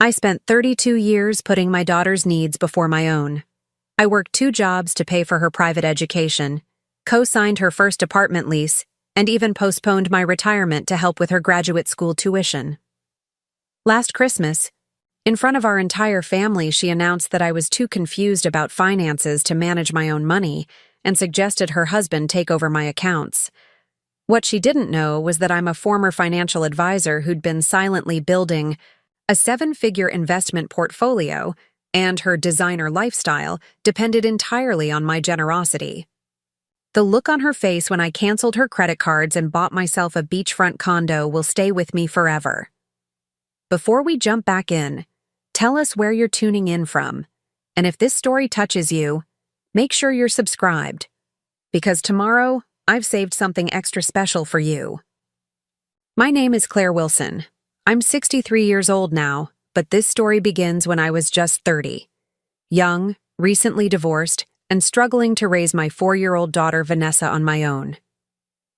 I spent 32 years putting my daughter's needs before my own. I worked 2 jobs to pay for her private education, co-signed her first apartment lease, and even postponed my retirement to help with her graduate school tuition. Last Christmas, in front of our entire family, she announced that I was too confused about finances to manage my own money and suggested her husband take over my accounts. What she didn't know was that I'm a former financial advisor who'd been silently building a 7-figure investment portfolio, and her designer lifestyle depended entirely on my generosity. The look on her face when I canceled her credit cards and bought myself a beachfront condo will stay with me forever. Before we jump back in, tell us where you're tuning in from, and if this story touches you, make sure you're subscribed, because tomorrow I've saved something extra special for you. My name is Claire Wilson. I'm 63 years old now, but this story begins when I was just 30. Young, recently divorced, and struggling to raise my 4-year-old daughter Vanessa on my own.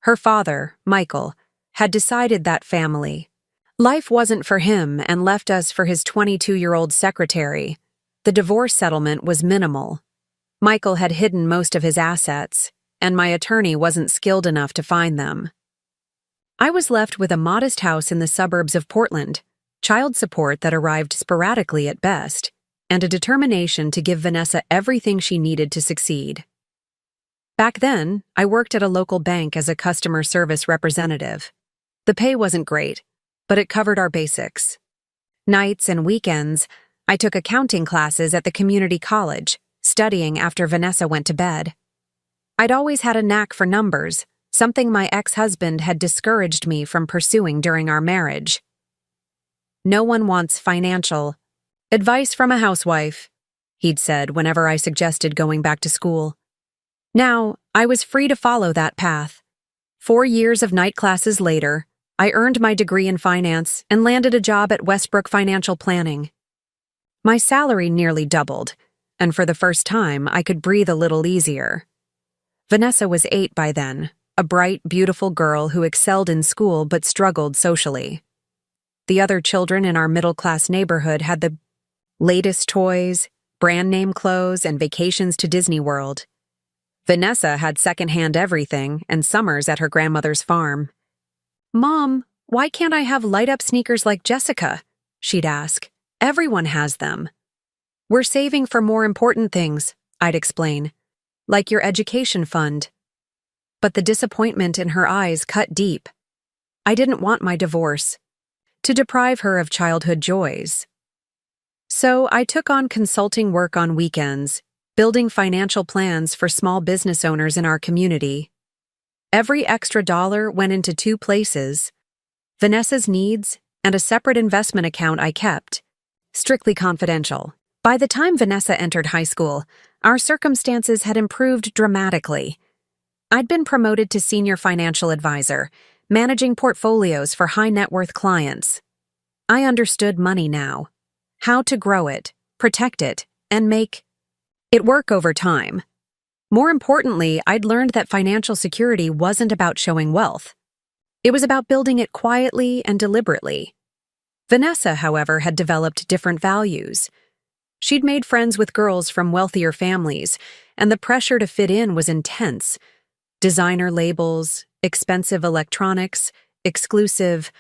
Her father, Michael, had decided that life wasn't for him and left us for his 22-year-old secretary. The divorce settlement was minimal. Michael had hidden most of his assets, and my attorney wasn't skilled enough to find them. I was left with a modest house in the suburbs of Portland, child support that arrived sporadically at best, and a determination to give Vanessa everything she needed to succeed. Back then, I worked at a local bank as a customer service representative. The pay wasn't great, but it covered our basics. Nights and weekends, I took accounting classes at the community college, studying after Vanessa went to bed. I'd always had a knack for numbers, something my ex-husband had discouraged me from pursuing during our marriage. "No one wants financial advice from a housewife," he'd said whenever I suggested going back to school. Now, I was free to follow that path. 4 years of night classes later, I earned my degree in finance and landed a job at Westbrook Financial Planning. My salary nearly doubled, and for the first time, I could breathe a little easier. Vanessa was 8 by then, a bright, beautiful girl who excelled in school but struggled socially. The other children in our middle-class neighborhood had the latest toys, brand-name clothes, and vacations to Disney World. Vanessa had secondhand everything and summers at her grandmother's farm. "Mom, why can't I have light-up sneakers like Jessica?" she'd ask. "Everyone has them." "We're saving for more important things," I'd explain, "like your education fund." But the disappointment in her eyes cut deep. I didn't want my divorce to deprive her of childhood joys. So I took on consulting work on weekends, building financial plans for small business owners in our community. Every extra dollar went into 2 places: Vanessa's needs and a separate investment account I kept, strictly confidential. By the time Vanessa entered high school, our circumstances had improved dramatically. I'd been promoted to senior financial advisor, managing portfolios for high-net-worth clients. I understood money now, how to grow it, protect it, and make it work over time. More importantly, I'd learned that financial security wasn't about showing wealth. It was about building it quietly and deliberately. Vanessa, however, had developed different values. She'd made friends with girls from wealthier families, and the pressure to fit in was intense. Designer labels, expensive electronics, exclusive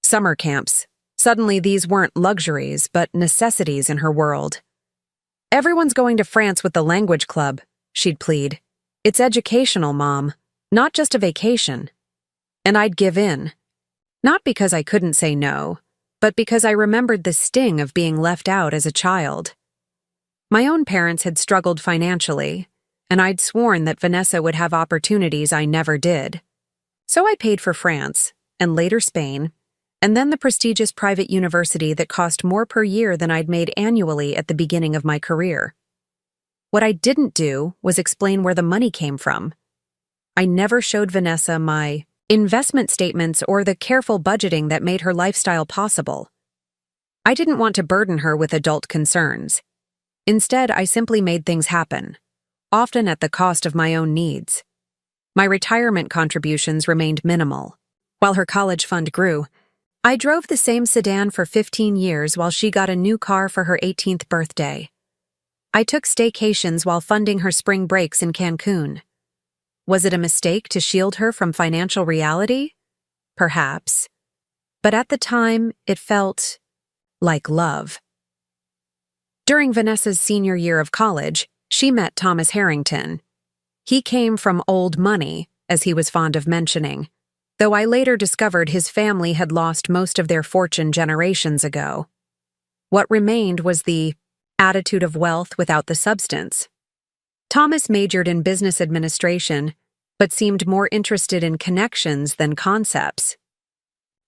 summer camps. Suddenly, these weren't luxuries, but necessities in her world. "Everyone's going to France with the language club," she'd plead. "It's educational, Mom, not just a vacation." And I'd give in. Not because I couldn't say no, but because I remembered the sting of being left out as a child. My own parents had struggled financially, and I'd sworn that Vanessa would have opportunities I never did. So I paid for France, and later Spain, and then the prestigious private university that cost more per year than I'd made annually at the beginning of my career. What I didn't do was explain where the money came from. I never showed Vanessa my investment statements or the careful budgeting that made her lifestyle possible. I didn't want to burden her with adult concerns. Instead, I simply made things happen, often at the cost of my own needs. My retirement contributions remained minimal, while her college fund grew. I drove the same sedan for 15 years while she got a new car for her 18th birthday. I took staycations while funding her spring breaks in Cancun. Was it a mistake to shield her from financial reality? Perhaps. But at the time, it felt like love. During Vanessa's senior year of college, she met Thomas Harrington. He came from old money, as he was fond of mentioning, though I later discovered his family had lost most of their fortune generations ago. What remained was the attitude of wealth without the substance. Thomas majored in business administration, but seemed more interested in connections than concepts.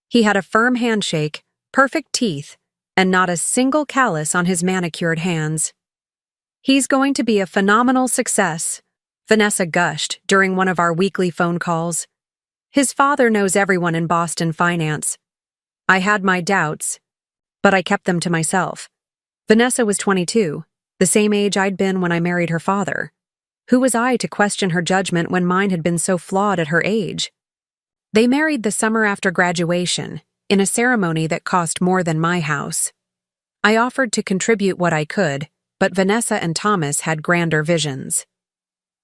He had a firm handshake, perfect teeth, and not a single callus on his manicured hands. "He's going to be a phenomenal success," Vanessa gushed during one of our weekly phone calls. "His father knows everyone in Boston finance." I had my doubts, but I kept them to myself. Vanessa was 22, the same age I'd been when I married her father. Who was I to question her judgment when mine had been so flawed at her age? They married the summer after graduation, in a ceremony that cost more than my house. I offered to contribute what I could, but Vanessa and Thomas had grander visions.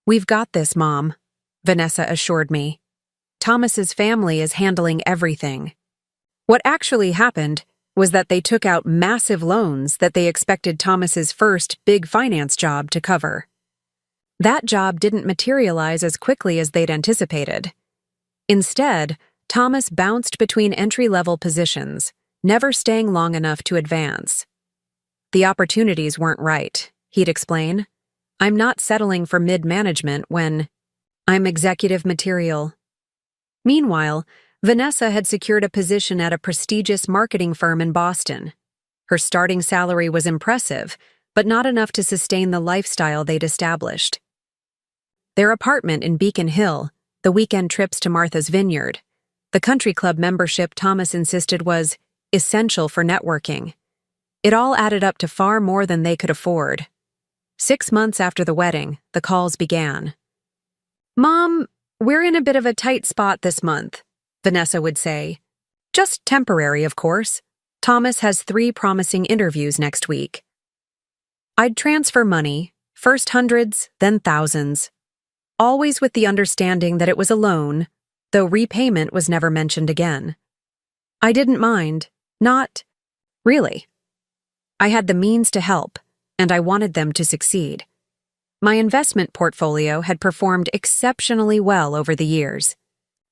"We've got this, Mom," Vanessa assured me. "Thomas's family is handling everything." What actually happened was that they took out massive loans that they expected Thomas's first big finance job to cover. That job didn't materialize as quickly as they'd anticipated. Instead, Thomas bounced between entry-level positions, never staying long enough to advance. "The opportunities weren't right," he'd explain. "I'm not settling for mid-management when I'm executive material." Meanwhile, Vanessa had secured a position at a prestigious marketing firm in Boston. Her starting salary was impressive, but not enough to sustain the lifestyle they'd established. Their apartment in Beacon Hill, the weekend trips to Martha's Vineyard, the country club membership Thomas insisted was essential for networking. It all added up to far more than they could afford. 6 months after the wedding, the calls began. "Mom, we're in a bit of a tight spot this month," Vanessa would say. "Just temporary, of course. Thomas has 3 promising interviews next week." I'd transfer money, first hundreds, then thousands, always with the understanding that it was a loan, though repayment was never mentioned again. I didn't mind, not really. I had the means to help, and I wanted them to succeed. My investment portfolio had performed exceptionally well over the years.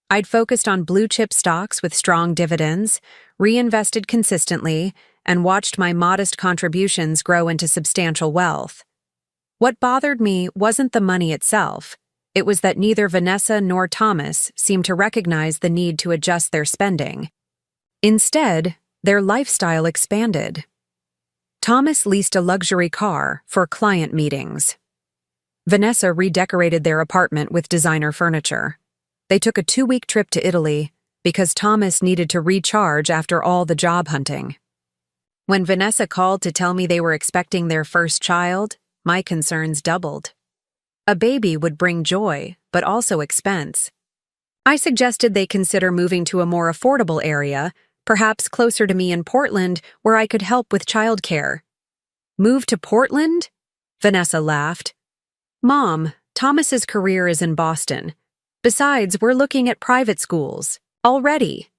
I'd focused on blue-chip stocks with strong dividends, reinvested consistently, and watched my modest contributions grow into substantial wealth. What bothered me wasn't the money itself. It was that neither Vanessa nor Thomas seemed to recognize the need to adjust their spending. Instead, their lifestyle expanded. Thomas leased a luxury car for client meetings. Vanessa redecorated their apartment with designer furniture. They took a 2-week trip to Italy because Thomas needed to recharge after all the job hunting. When Vanessa called to tell me they were expecting their first child, my concerns doubled. A baby would bring joy, but also expense. I suggested they consider moving to a more affordable area, perhaps closer to me in Portland, where I could help with childcare. "Move to Portland?" Vanessa laughed. "Mom, Thomas's career is in Boston. Besides, we're looking at private schools already.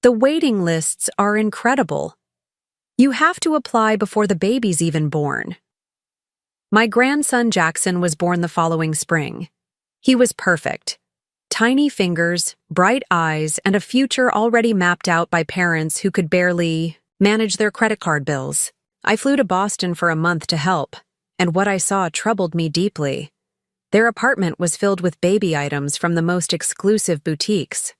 The waiting lists are incredible. You have to apply before the baby's even born." My grandson Jackson was born the following spring. He was perfect. Tiny fingers, bright eyes, and a future already mapped out by parents who could barely manage their credit card bills. I flew to Boston for a month to help, and what I saw troubled me deeply. Their apartment was filled with baby items from the most exclusive boutiques.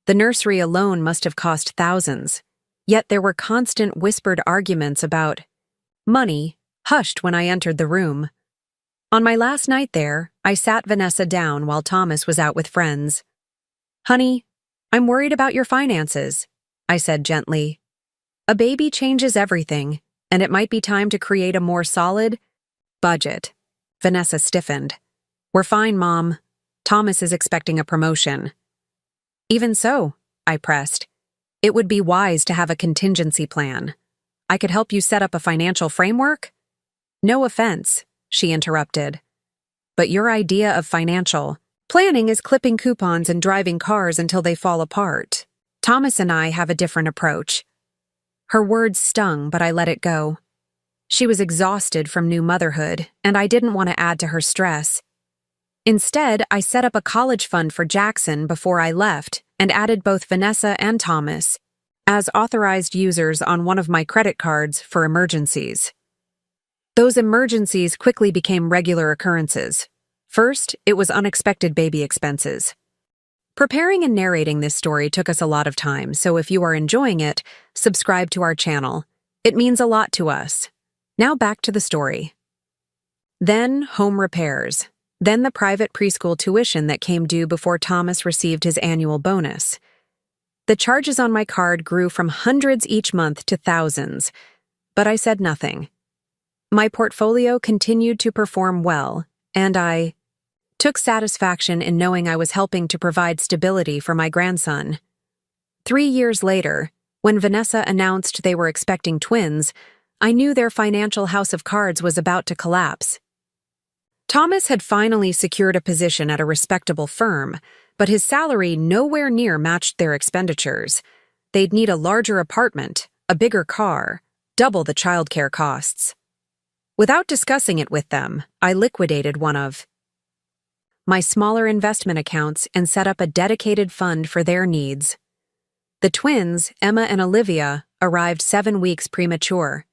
The nursery alone must have cost thousands, yet there were constant whispered arguments about money, hushed when I entered the room. On my last night there, I sat Vanessa down while Thomas was out with friends. "Honey, I'm worried about your finances," I said gently. "A baby changes everything, and it might be time to create a more solid budget." Vanessa stiffened. "We're fine, Mom. Thomas is expecting a promotion." "Even so," I pressed, It would be wise to have a contingency plan. I could help you set up a financial framework? No offense, she interrupted. But your idea of financial planning is clipping coupons and driving cars until they fall apart. Thomas and I have a different approach. Her words stung, but I let it go. She was exhausted from new motherhood, and I didn't want to add to her stress. Instead, I set up a college fund for Jackson before I left and added both Vanessa and Thomas as authorized users on one of my credit cards for emergencies. Those emergencies quickly became regular occurrences. First, it was unexpected baby expenses. Preparing and narrating this story took us a lot of time, so if you are enjoying it, subscribe to our channel. It means a lot to us. Now back to the story. Then, home repairs. Then the private preschool tuition that came due before Thomas received his annual bonus. The charges on my card grew from hundreds each month to thousands, but I said nothing. My portfolio continued to perform well, and I took satisfaction in knowing I was helping to provide stability for my grandson. 3 years later, when Vanessa announced they were expecting twins, I knew their financial house of cards was about to collapse. Thomas had finally secured a position at a respectable firm, but his salary nowhere near matched their expenditures. They'd need a larger apartment, a bigger car, double the childcare costs. Without discussing it with them, I liquidated one of my smaller investment accounts and set up a dedicated fund for their needs. The twins, Emma and Olivia, arrived 7 weeks premature.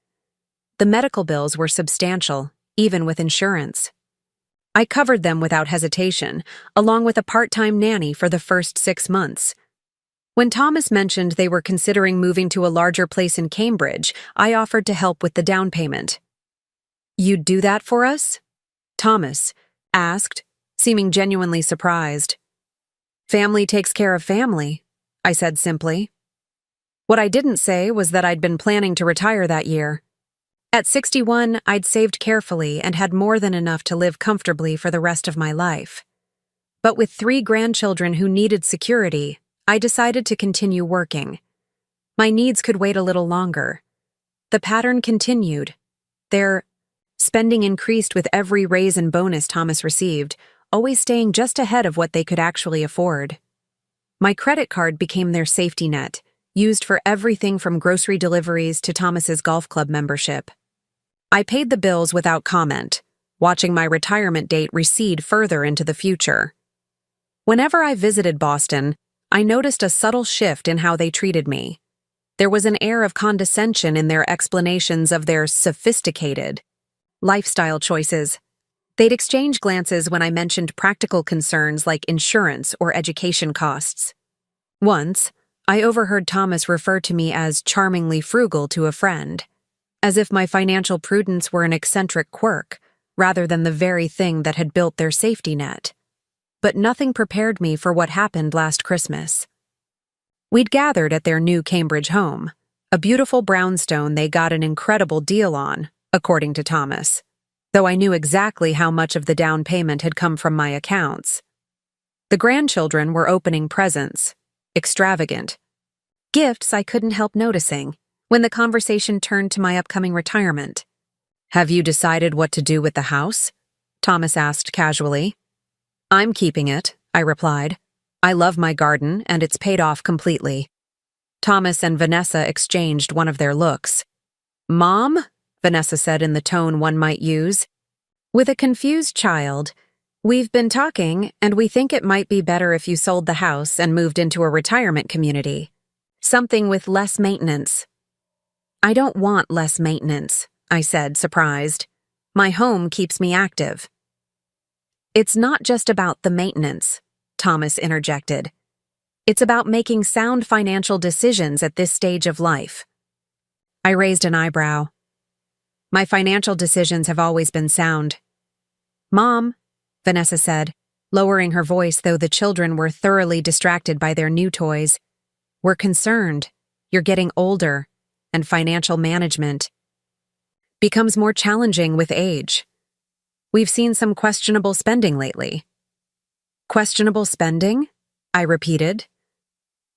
The medical bills were substantial, even with insurance. I covered them without hesitation, along with a part-time nanny for the first 6 months. When Thomas mentioned they were considering moving to a larger place in Cambridge, I offered to help with the down payment. "You'd do that for us?" Thomas asked, seeming genuinely surprised. "Family takes care of family," I said simply. What I didn't say was that I'd been planning to retire that year. At 61, I'd saved carefully and had more than enough to live comfortably for the rest of my life. But with 3 grandchildren who needed security, I decided to continue working. My needs could wait a little longer. The pattern continued. Their spending increased with every raise and bonus Thomas received, always staying just ahead of what they could actually afford. My credit card became their safety net, used for everything from grocery deliveries to Thomas's golf club membership. I paid the bills without comment, watching my retirement date recede further into the future. Whenever I visited Boston, I noticed a subtle shift in how they treated me. There was an air of condescension in their explanations of their sophisticated lifestyle choices. They'd exchange glances when I mentioned practical concerns like insurance or education costs. Once, I overheard Thomas refer to me as charmingly frugal to a friend, as if my financial prudence were an eccentric quirk, rather than the very thing that had built their safety net. But nothing prepared me for what happened last Christmas. We'd gathered at their new Cambridge home, a beautiful brownstone they got an incredible deal on, according to Thomas, though I knew exactly how much of the down payment had come from my accounts. The grandchildren were opening presents, extravagant gifts I couldn't help noticing, when the conversation turned to my upcoming retirement. "Have you decided what to do with the house?" Thomas asked casually. "I'm keeping it," I replied. "I love my garden, and it's paid off completely." Thomas and Vanessa exchanged one of their looks. "Mom?" Vanessa said in the tone one might use. With a confused child, "We've been talking, and we think it might be better if you sold the house and moved into a retirement community. Something with less maintenance." "I don't want less maintenance," I said, surprised. "My home keeps me active." "It's not just about the maintenance," Thomas interjected. "It's about making sound financial decisions at this stage of life." I raised an eyebrow. "My financial decisions have always been sound." "Mom," Vanessa said, lowering her voice though the children were thoroughly distracted by their new toys, "we're concerned. You're getting older, and financial management becomes more challenging with age. We've seen some questionable spending lately." "Questionable spending?" I repeated.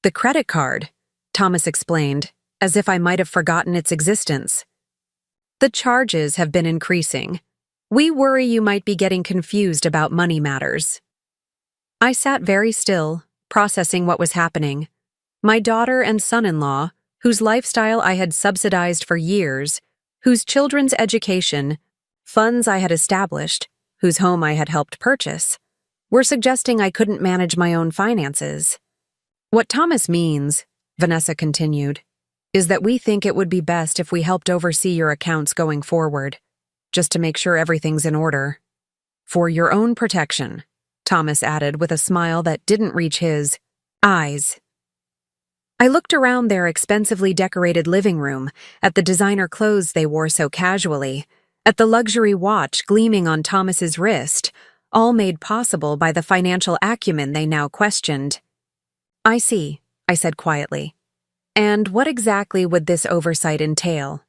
"The credit card," Thomas explained, as if I might have forgotten its existence. The charges have been increasing. We worry you might be getting confused about money matters. I sat very still, processing what was happening. My daughter and son-in-law, whose lifestyle I had subsidized for years, whose children's education, funds I had established, whose home I had helped purchase, were suggesting I couldn't manage my own finances. What Thomas means, Vanessa continued, is that we think it would be best if we helped oversee your accounts going forward, just to make sure everything's in order. For your own protection, Thomas added with a smile that didn't reach his eyes. I looked around their expensively decorated living room, at the designer clothes they wore so casually, at the luxury watch gleaming on Thomas's wrist, all made possible by the financial acumen they now questioned. I see, I said quietly. And what exactly would this oversight entail?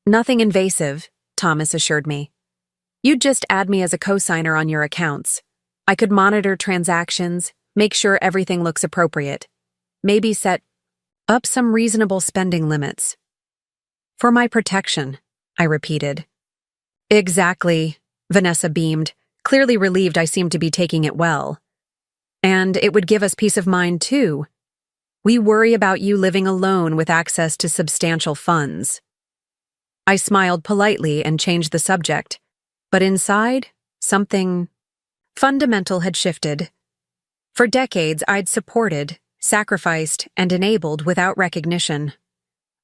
Nothing invasive, Thomas assured me. You'd just add me as a co-signer on your accounts. I could monitor transactions, make sure everything looks appropriate. Maybe set up some reasonable spending limits. For my protection, I repeated. Exactly, Vanessa beamed, clearly relieved I seemed to be taking it well. And it would give us peace of mind, too. We worry about you living alone with access to substantial funds. I smiled politely and changed the subject, but inside, something fundamental had shifted. For decades, I'd supported, sacrificed, and enabled without recognition.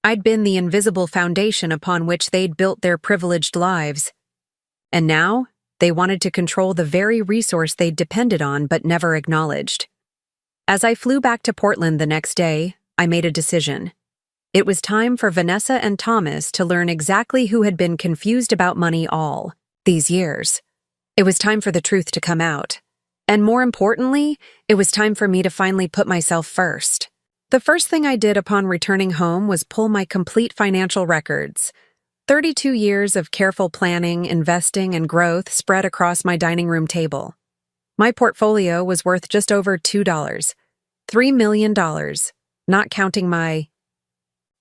I'd been the invisible foundation upon which they'd built their privileged lives. And now, they wanted to control the very resource they'd depended on but never acknowledged. As I flew back to Portland the next day, I made a decision. It was time for Vanessa and Thomas to learn exactly who had been confused about money all these years. It was time for the truth to come out. And more importantly, it was time for me to finally put myself first. The first thing I did upon returning home was pull my complete financial records. 32 years of careful planning, investing, and growth spread across my dining room table. My portfolio was worth just over $2, $3 million, not counting my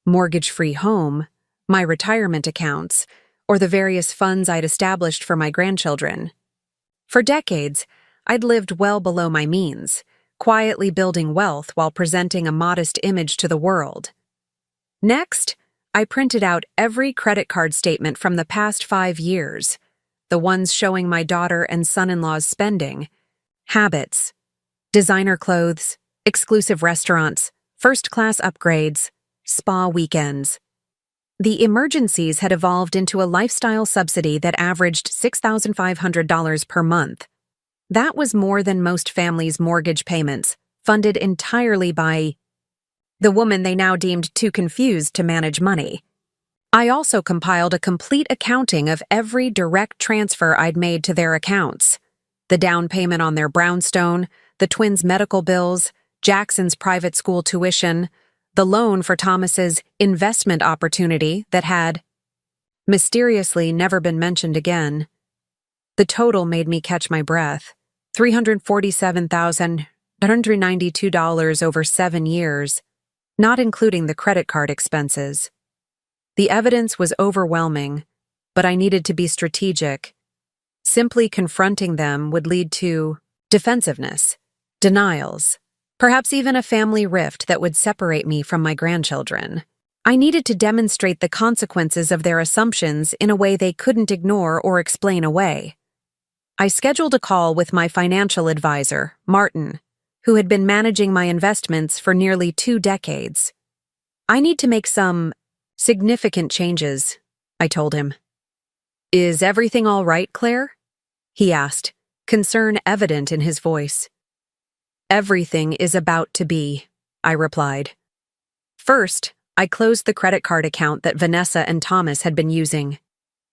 mortgage-free home, my retirement accounts, or the various funds I'd established for my grandchildren. For decades, I'd lived well below my means, quietly building wealth while presenting a modest image to the world. Next, I printed out every credit card statement from the past 5 years, the ones showing my daughter and son-in-law's spending, habits, designer clothes, exclusive restaurants, first-class upgrades, spa weekends. The emergencies had evolved into a lifestyle subsidy that averaged $6,500 per month. That was more than most families' mortgage payments, funded entirely by the woman they now deemed too confused to manage money. I also compiled a complete accounting of every direct transfer I'd made to their accounts. The down payment on their brownstone, the twins' medical bills, Jackson's private school tuition, the loan for Thomas's investment opportunity that had mysteriously never been mentioned again. The total made me catch my breath. $347,192 over 7 years, not including the credit card expenses. The evidence was overwhelming, but I needed to be strategic. Simply confronting them would lead to defensiveness, denials, perhaps even a family rift that would separate me from my grandchildren. I needed to demonstrate the consequences of their assumptions in a way they couldn't ignore or explain away. I scheduled a call with my financial advisor, Martin, who had been managing my investments for nearly 2 decades. I need to make some significant changes, I told him. Is everything all right, Claire? He asked, concern evident in his voice. Everything is about to be, I replied. First, I closed the credit card account that Vanessa and Thomas had been using.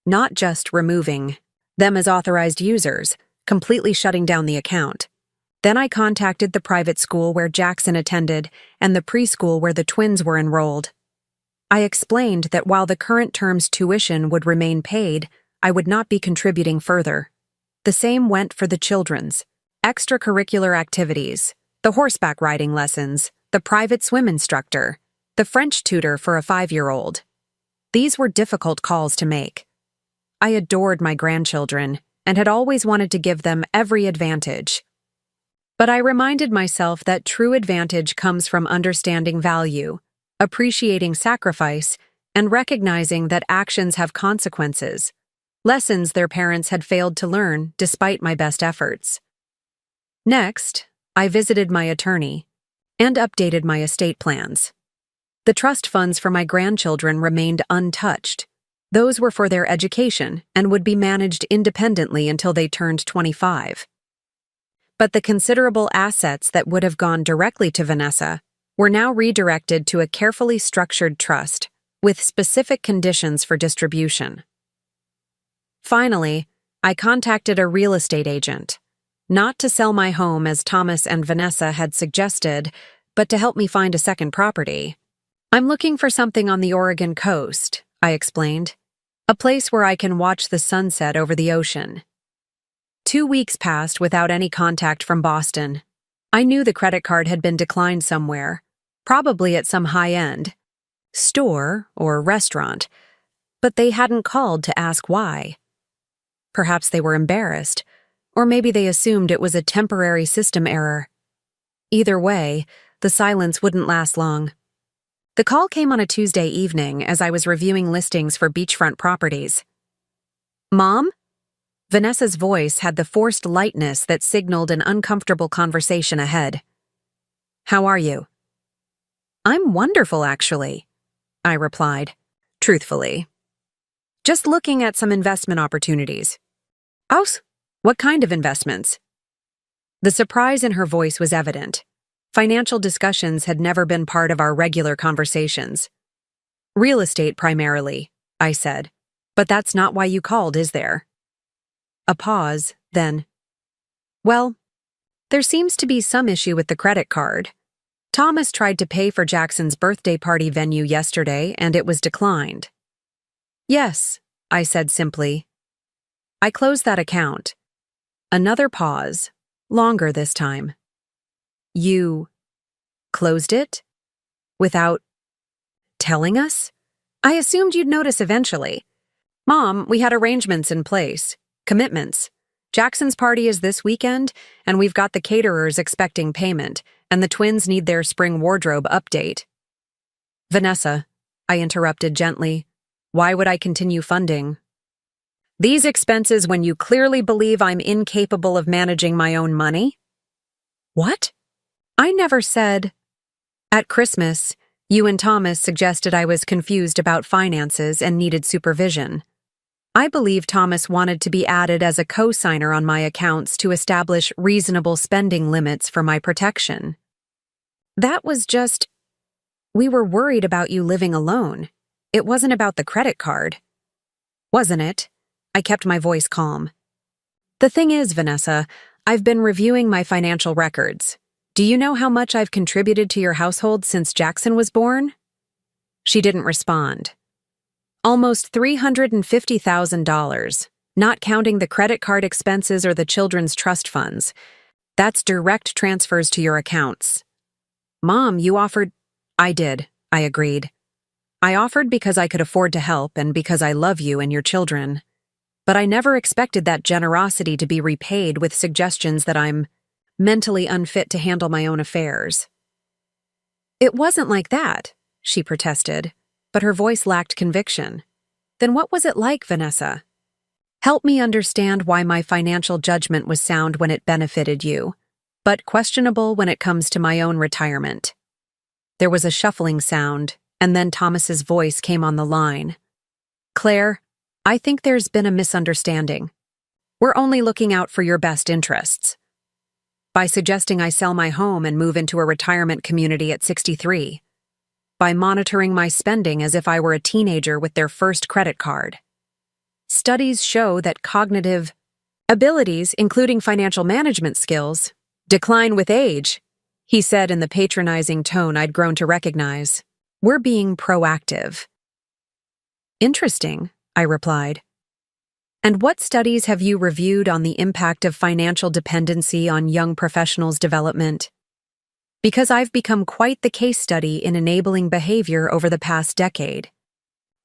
Not just removing them as authorized users, completely shutting down the account. Then I contacted the private school where Jackson attended and the preschool where the twins were enrolled. I explained that while the current term's tuition would remain paid, I would not be contributing further. The same went for the children's extracurricular activities, the horseback riding lessons, the private swim instructor, the French tutor for a 5-year-old. These were difficult calls to make. I adored my grandchildren and had always wanted to give them every advantage. But I reminded myself that true advantage comes from understanding value, appreciating sacrifice, and recognizing that actions have consequences, lessons their parents had failed to learn despite my best efforts. Next, I visited my attorney and updated my estate plans. The trust funds for my grandchildren remained untouched. Those were for their education and would be managed independently until they turned 25. But the considerable assets that would have gone directly to Vanessa were now redirected to a carefully structured trust with specific conditions for distribution. Finally, I contacted a real estate agent, not to sell my home as Thomas and Vanessa had suggested, but to help me find a second property. "I'm looking for something on the Oregon coast," I explained, "a place where I can watch the sunset over the ocean." 2 weeks passed without any contact from Boston. I knew the credit card had been declined somewhere, probably at some high-end store or restaurant, but they hadn't called to ask why. Perhaps they were embarrassed, or maybe they assumed it was a temporary system error. Either way, the silence wouldn't last long. The call came on a Tuesday evening as I was reviewing listings for beachfront properties. "Mom?" Vanessa's voice had the forced lightness that signaled an uncomfortable conversation ahead. "How are you?" "I'm wonderful, actually," I replied, truthfully. "Just looking at some investment opportunities." "Oh, what kind of investments?" The surprise in her voice was evident. Financial discussions had never been part of our regular conversations. "Real estate primarily," I said. "But that's not why you called, is there?" A pause, then. "Well, there seems to be some issue with the credit card. Thomas tried to pay for Jackson's birthday party venue yesterday, and it was declined." "Yes," I said simply. "I closed that account." Another pause, longer this time. "You closed it? Without telling us? I assumed you'd notice eventually. Mom, we had arrangements in place. Commitments. Jackson's party is this weekend, and we've got the caterers expecting payment, and the twins need their spring wardrobe update." "Vanessa," I interrupted gently, "why would I continue funding these expenses when you clearly believe I'm incapable of managing my own money?" "What?" "I never said—" "At Christmas, you and Thomas suggested I was confused about finances and needed supervision. I believe Thomas wanted to be added as a co-signer on my accounts to establish reasonable spending limits for my protection. That was just— we were worried about you living alone. It wasn't about the credit card." "Wasn't it?" I kept my voice calm. "The thing is, Vanessa, I've been reviewing my financial records. Do you know how much I've contributed to your household since Jackson was born?" She didn't respond. "Almost $350,000, not counting the credit card expenses or the children's trust funds. That's direct transfers to your accounts." "Mom, you offered—" "I did," I agreed. "I offered because I could afford to help and because I love you and your children. But I never expected that generosity to be repaid with suggestions that I'm mentally unfit to handle my own affairs." "It wasn't like that," she protested, but her voice lacked conviction. "Then what was it like, Vanessa? Help me understand why my financial judgment was sound when it benefited you, but questionable when it comes to my own retirement." There was a shuffling sound, and then Thomas's voice came on the line. "Claire, I think there's been a misunderstanding. We're only looking out for your best interests. By suggesting I sell my home and move into a retirement community at 63. By monitoring my spending as if I were a teenager with their first credit card. Studies show that cognitive abilities, including financial management skills, decline with age," he said in the patronizing tone I'd grown to recognize. "We're being proactive." "Interesting," I replied. "And what studies have you reviewed on the impact of financial dependency on young professionals' development?" Because I've become quite the case study in enabling behavior over the past decade.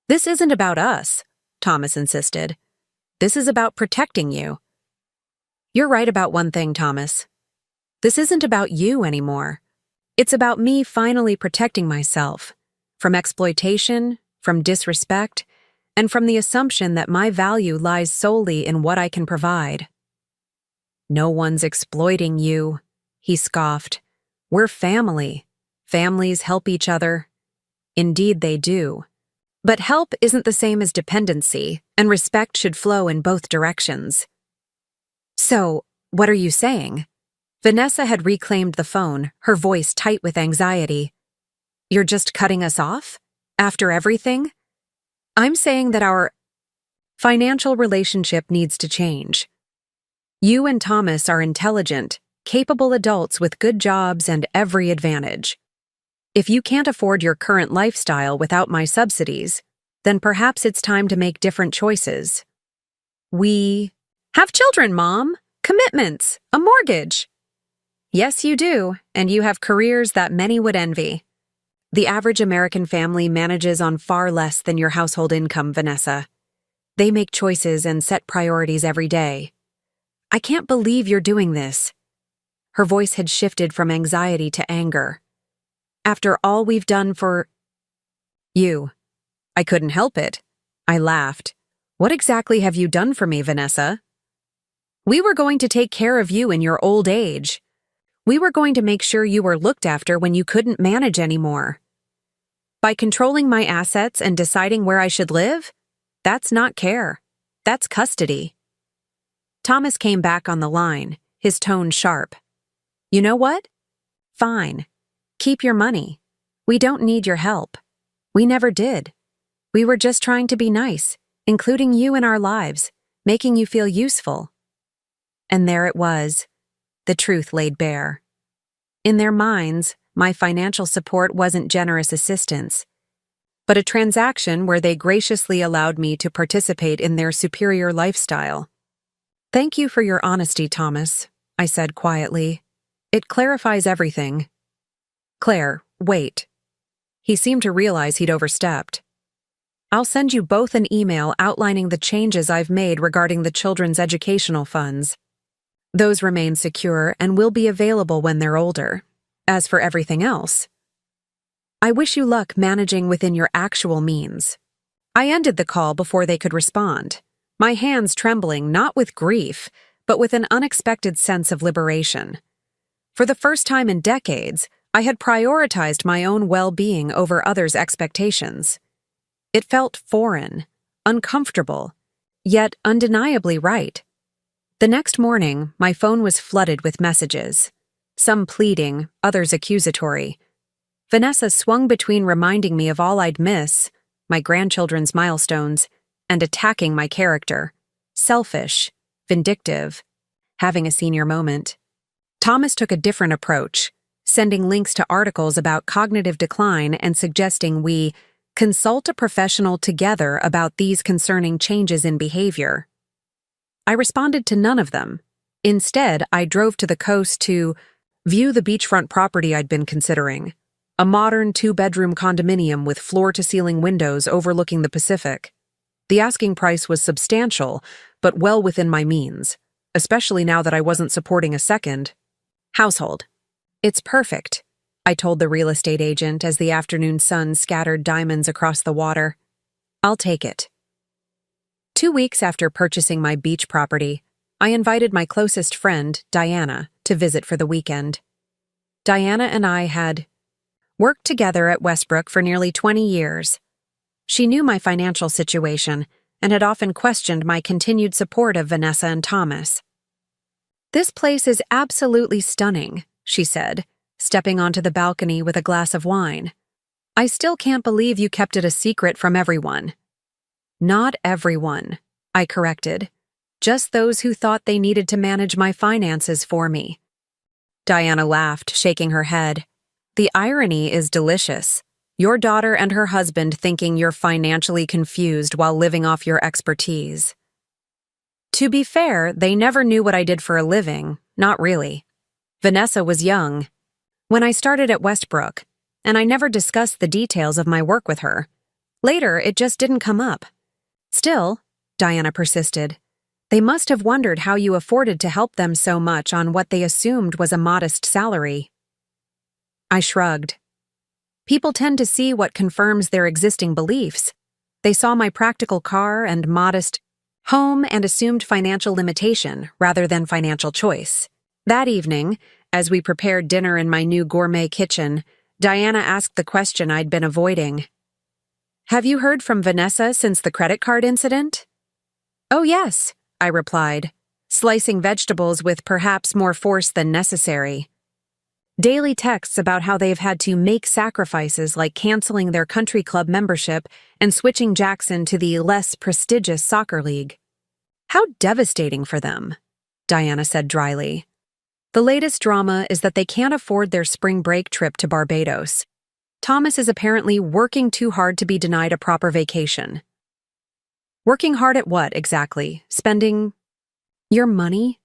This isn't about us, Thomas insisted. This is about protecting you. You're right about one thing, Thomas. This isn't about you anymore. It's about me finally protecting myself from exploitation, from disrespect, and from the assumption that my value lies solely in what I can provide. No one's exploiting you, he scoffed. We're family. Families help each other. Indeed, they do. But help isn't the same as dependency, and respect should flow in both directions. So, what are you saying? Vanessa had reclaimed the phone, her voice tight with anxiety. You're just cutting us off? After everything? I'm saying that our financial relationship needs to change. You and Thomas are intelligent, capable adults with good jobs and every advantage. If you can't afford your current lifestyle without my subsidies, then perhaps it's time to make different choices. We have children, Mom, commitments, a mortgage. Yes, you do, and you have careers that many would envy. The average American family manages on far less than your household income, Vanessa. They make choices and set priorities every day. I can't believe you're doing this. Her voice had shifted from anxiety to anger. After all we've done for you. I couldn't help it. I laughed. What exactly have you done for me, Vanessa? We were going to take care of you in your old age. We were going to make sure you were looked after when you couldn't manage anymore. By controlling my assets and deciding where I should live? That's not care. That's custody. Thomas came back on the line, his tone sharp. You know what? Fine. Keep your money. We don't need your help. We never did. We were just trying to be nice, including you in our lives, making you feel useful. And there it was. The truth laid bare. In their minds, my financial support wasn't generous assistance, but a transaction where they graciously allowed me to participate in their superior lifestyle. Thank you for your honesty, Thomas, I said quietly. It clarifies everything. Claire, wait. He seemed to realize he'd overstepped. I'll send you both an email outlining the changes I've made regarding the children's educational funds. Those remain secure and will be available when they're older. As for everything else, I wish you luck managing within your actual means. I ended the call before they could respond, my hands trembling not with grief, but with an unexpected sense of liberation. For the first time in decades, I had prioritized my own well-being over others' expectations. It felt foreign, uncomfortable, yet undeniably right. The next morning, my phone was flooded with messages, some pleading, others accusatory. Vanessa swung between reminding me of all I'd miss, my grandchildren's milestones, and attacking my character, selfish, vindictive, having a senior moment. Thomas took a different approach, sending links to articles about cognitive decline and suggesting we consult a professional together about these concerning changes in behavior. I responded to none of them. Instead, I drove to the coast to view the beachfront property I'd been considering, a modern 2-bedroom condominium with floor-to-ceiling windows overlooking the Pacific. The asking price was substantial, but well within my means, especially now that I wasn't supporting a second household. It's perfect, I told the real estate agent as the afternoon sun scattered diamonds across the water. I'll take it. 2 weeks after purchasing my beach property, I invited my closest friend, Diana, to visit for the weekend. Diana and I had worked together at Westbrook for nearly 20 years. She knew my financial situation and had often questioned my continued support of Vanessa and Thomas. This place is absolutely stunning, she said, stepping onto the balcony with a glass of wine. I still can't believe you kept it a secret from everyone. Not everyone, I corrected. Just those who thought they needed to manage my finances for me. Diana laughed, shaking her head. The irony is delicious. Your daughter and her husband thinking you're financially confused while living off your expertise. To be fair, they never knew what I did for a living, not really. Vanessa was young. When I started at Westbrook, and I never discussed the details of my work with her. Later, it just didn't come up. Still, Diana persisted, they must have wondered how you afforded to help them so much on what they assumed was a modest salary. I shrugged. People tend to see what confirms their existing beliefs. They saw my practical car and modest home and assumed financial limitation rather than financial choice. That evening, as we prepared dinner in my new gourmet kitchen, Diana asked the question I'd been avoiding. Have you heard from Vanessa since the credit card incident? Oh, yes, I replied, slicing vegetables with perhaps more force than necessary. Daily texts about how they've had to make sacrifices like canceling their country club membership and switching Jackson to the less prestigious soccer league. How devastating for them, Diana said dryly. The latest drama is that they can't afford their spring break trip to Barbados. Thomas is apparently working too hard to be denied a proper vacation. Working hard at what, exactly? Spending your money?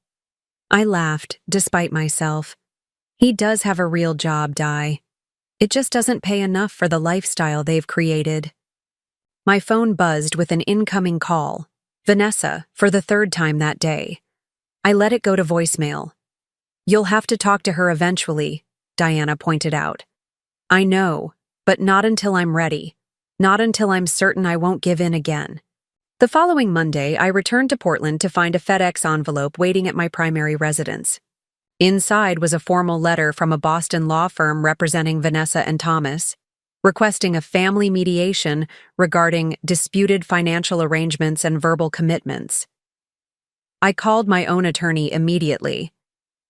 I laughed, despite myself. He does have a real job, Di. It just doesn't pay enough for the lifestyle they've created. My phone buzzed with an incoming call. Vanessa, for the third time that day. I let it go to voicemail. You'll have to talk to her eventually, Diana pointed out. I know, but not until I'm ready. Not until I'm certain I won't give in again. The following Monday, I returned to Portland to find a FedEx envelope waiting at my primary residence. Inside was a formal letter from a Boston law firm representing Vanessa and Thomas, requesting a family mediation regarding disputed financial arrangements and verbal commitments. I called my own attorney immediately.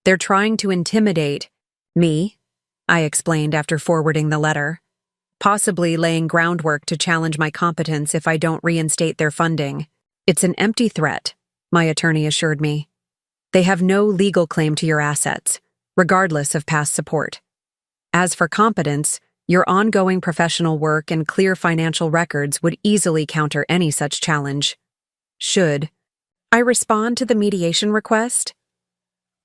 They're trying to intimidate me, I explained after forwarding the letter, possibly laying groundwork to challenge my competence if I don't reinstate their funding. It's an empty threat, my attorney assured me. They have no legal claim to your assets, regardless of past support. As for competence, your ongoing professional work and clear financial records would easily counter any such challenge. Should I respond to the mediation request?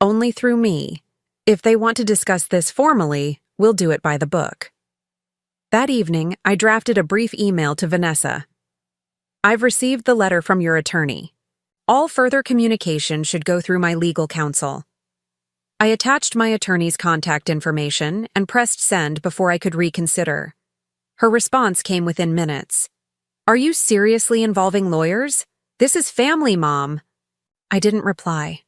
Only through me. If they want to discuss this formally, we'll do it by the book. That evening, I drafted a brief email to Vanessa. I've received the letter from your attorney. All further communication should go through my legal counsel. I attached my attorney's contact information and pressed send before I could reconsider. Her response came within minutes. Are you seriously involving lawyers? This is family, Mom. I didn't reply.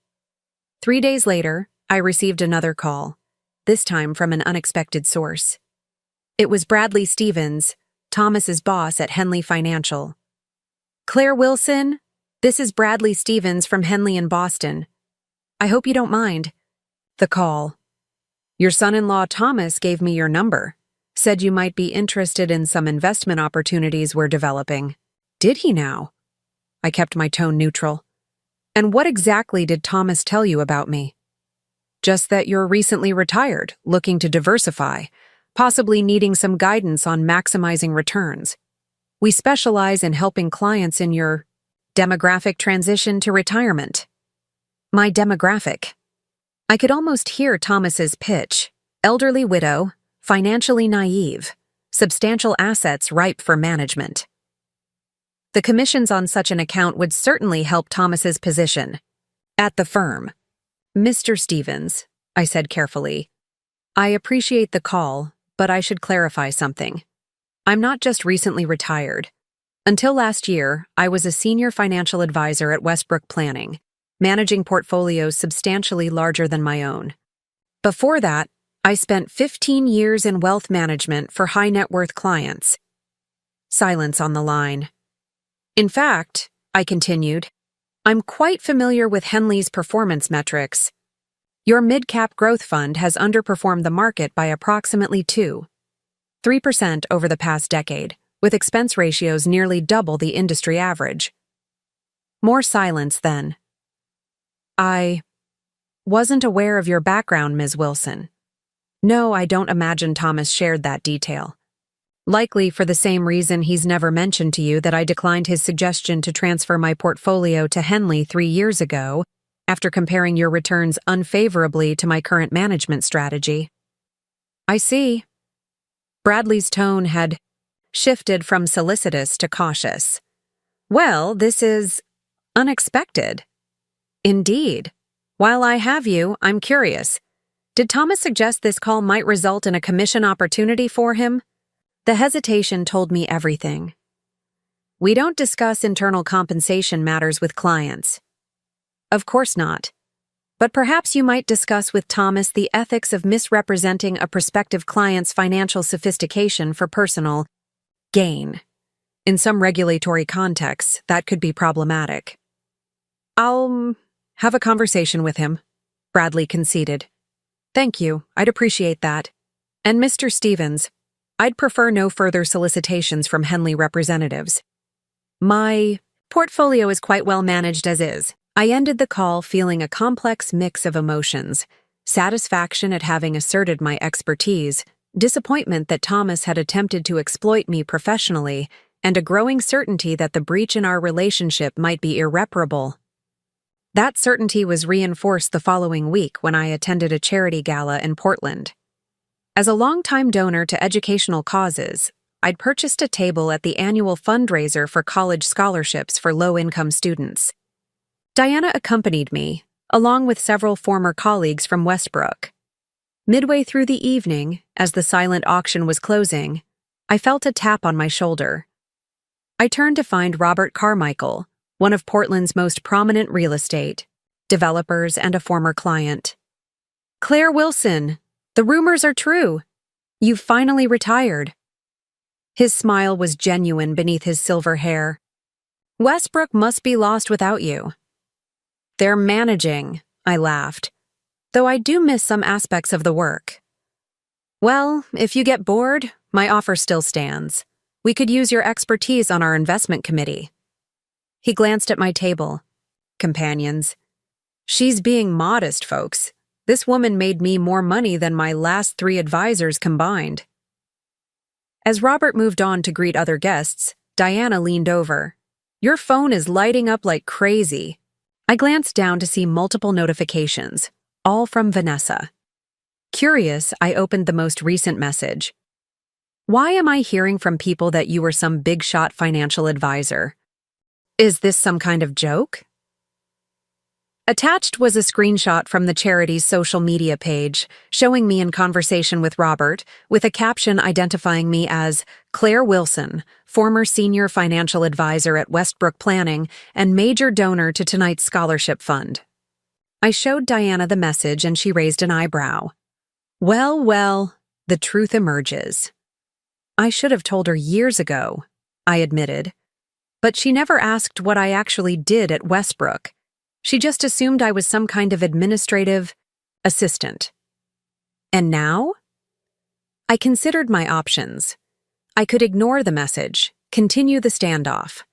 3 days later, I received another call, this time from an unexpected source. It was Bradley Stevens, Thomas's boss at Henley Financial. Claire Wilson, this is Bradley Stevens from Henley in Boston. I hope you don't mind. The call. Your son-in-law Thomas gave me your number, said you might be interested in some investment opportunities we're developing. Did he now? I kept my tone neutral. And what exactly did Thomas tell you about me? Just that you're recently retired, looking to diversify, possibly needing some guidance on maximizing returns. We specialize in helping clients in your demographic transition to retirement. My demographic. I could almost hear Thomas's pitch. Elderly widow, financially naive, substantial assets ripe for management. The commissions on such an account would certainly help Thomas's position at the firm. Mr. Stevens, I said carefully, I appreciate the call, but I should clarify something. I'm not just recently retired. Until last year, I was a senior financial advisor at Westbrook Planning, managing portfolios substantially larger than my own. Before that, I spent 15 years in wealth management for high net worth clients. Silence on the line. In fact, I continued, I'm quite familiar with Henley's performance metrics. Your mid-cap growth fund has underperformed the market by approximately 3% over the past decade, with expense ratios nearly double the industry average. More silence then. I wasn't aware of your background, Ms. Wilson. No, I don't imagine Thomas shared that detail. Likely for the same reason he's never mentioned to you that I declined his suggestion to transfer my portfolio to Henley 3 years ago, after comparing your returns unfavorably to my current management strategy. I see. Bradley's tone had shifted from solicitous to cautious. Well, this is unexpected. Indeed. While I have you, I'm curious. Did Thomas suggest this call might result in a commission opportunity for him? The hesitation told me everything. We don't discuss internal compensation matters with clients. Of course not. But perhaps you might discuss with Thomas the ethics of misrepresenting a prospective client's financial sophistication for personal gain. In some regulatory contexts, that could be problematic. I'll have a conversation with him, Bradley conceded. Thank you, I'd appreciate that. And Mr. Stevens, I'd prefer no further solicitations from Henley representatives. My portfolio is quite well managed as is. I ended the call feeling a complex mix of emotions, satisfaction at having asserted my expertise, disappointment that Thomas had attempted to exploit me professionally, and a growing certainty that the breach in our relationship might be irreparable. That certainty was reinforced the following week when I attended a charity gala in Portland. As a longtime donor to educational causes, I'd purchased a table at the annual fundraiser for college scholarships for low-income students. Diana accompanied me, along with several former colleagues from Westbrook. Midway through the evening, as the silent auction was closing, I felt a tap on my shoulder. I turned to find Robert Carmichael, one of Portland's most prominent real estate developers and a former client. Claire Wilson, the rumors are true. You've finally retired. His smile was genuine beneath his silver hair. Westbrook must be lost without you. They're managing, I laughed, though I do miss some aspects of the work. Well, if you get bored, my offer still stands. We could use your expertise on our investment committee. He glanced at my table. Companions. She's being modest, folks. This woman made me more money than my last 3 advisors combined. As Robert moved on to greet other guests, Diana leaned over. Your phone is lighting up like crazy. I glanced down to see multiple notifications, all from Vanessa. Curious, I opened the most recent message. Why am I hearing from people that you were some big-shot financial advisor? Is this some kind of joke? Attached was a screenshot from the charity's social media page, showing me in conversation with Robert, with a caption identifying me as Claire Wilson, former senior financial advisor at Westbrook Planning and major donor to tonight's scholarship fund. I showed Diana the message and she raised an eyebrow. Well, the truth emerges. I should have told her years ago, I admitted. But she never asked what I actually did at Westbrook. She just assumed I was some kind of administrative assistant. And now? I considered my options. I could ignore the message, continue the standoff.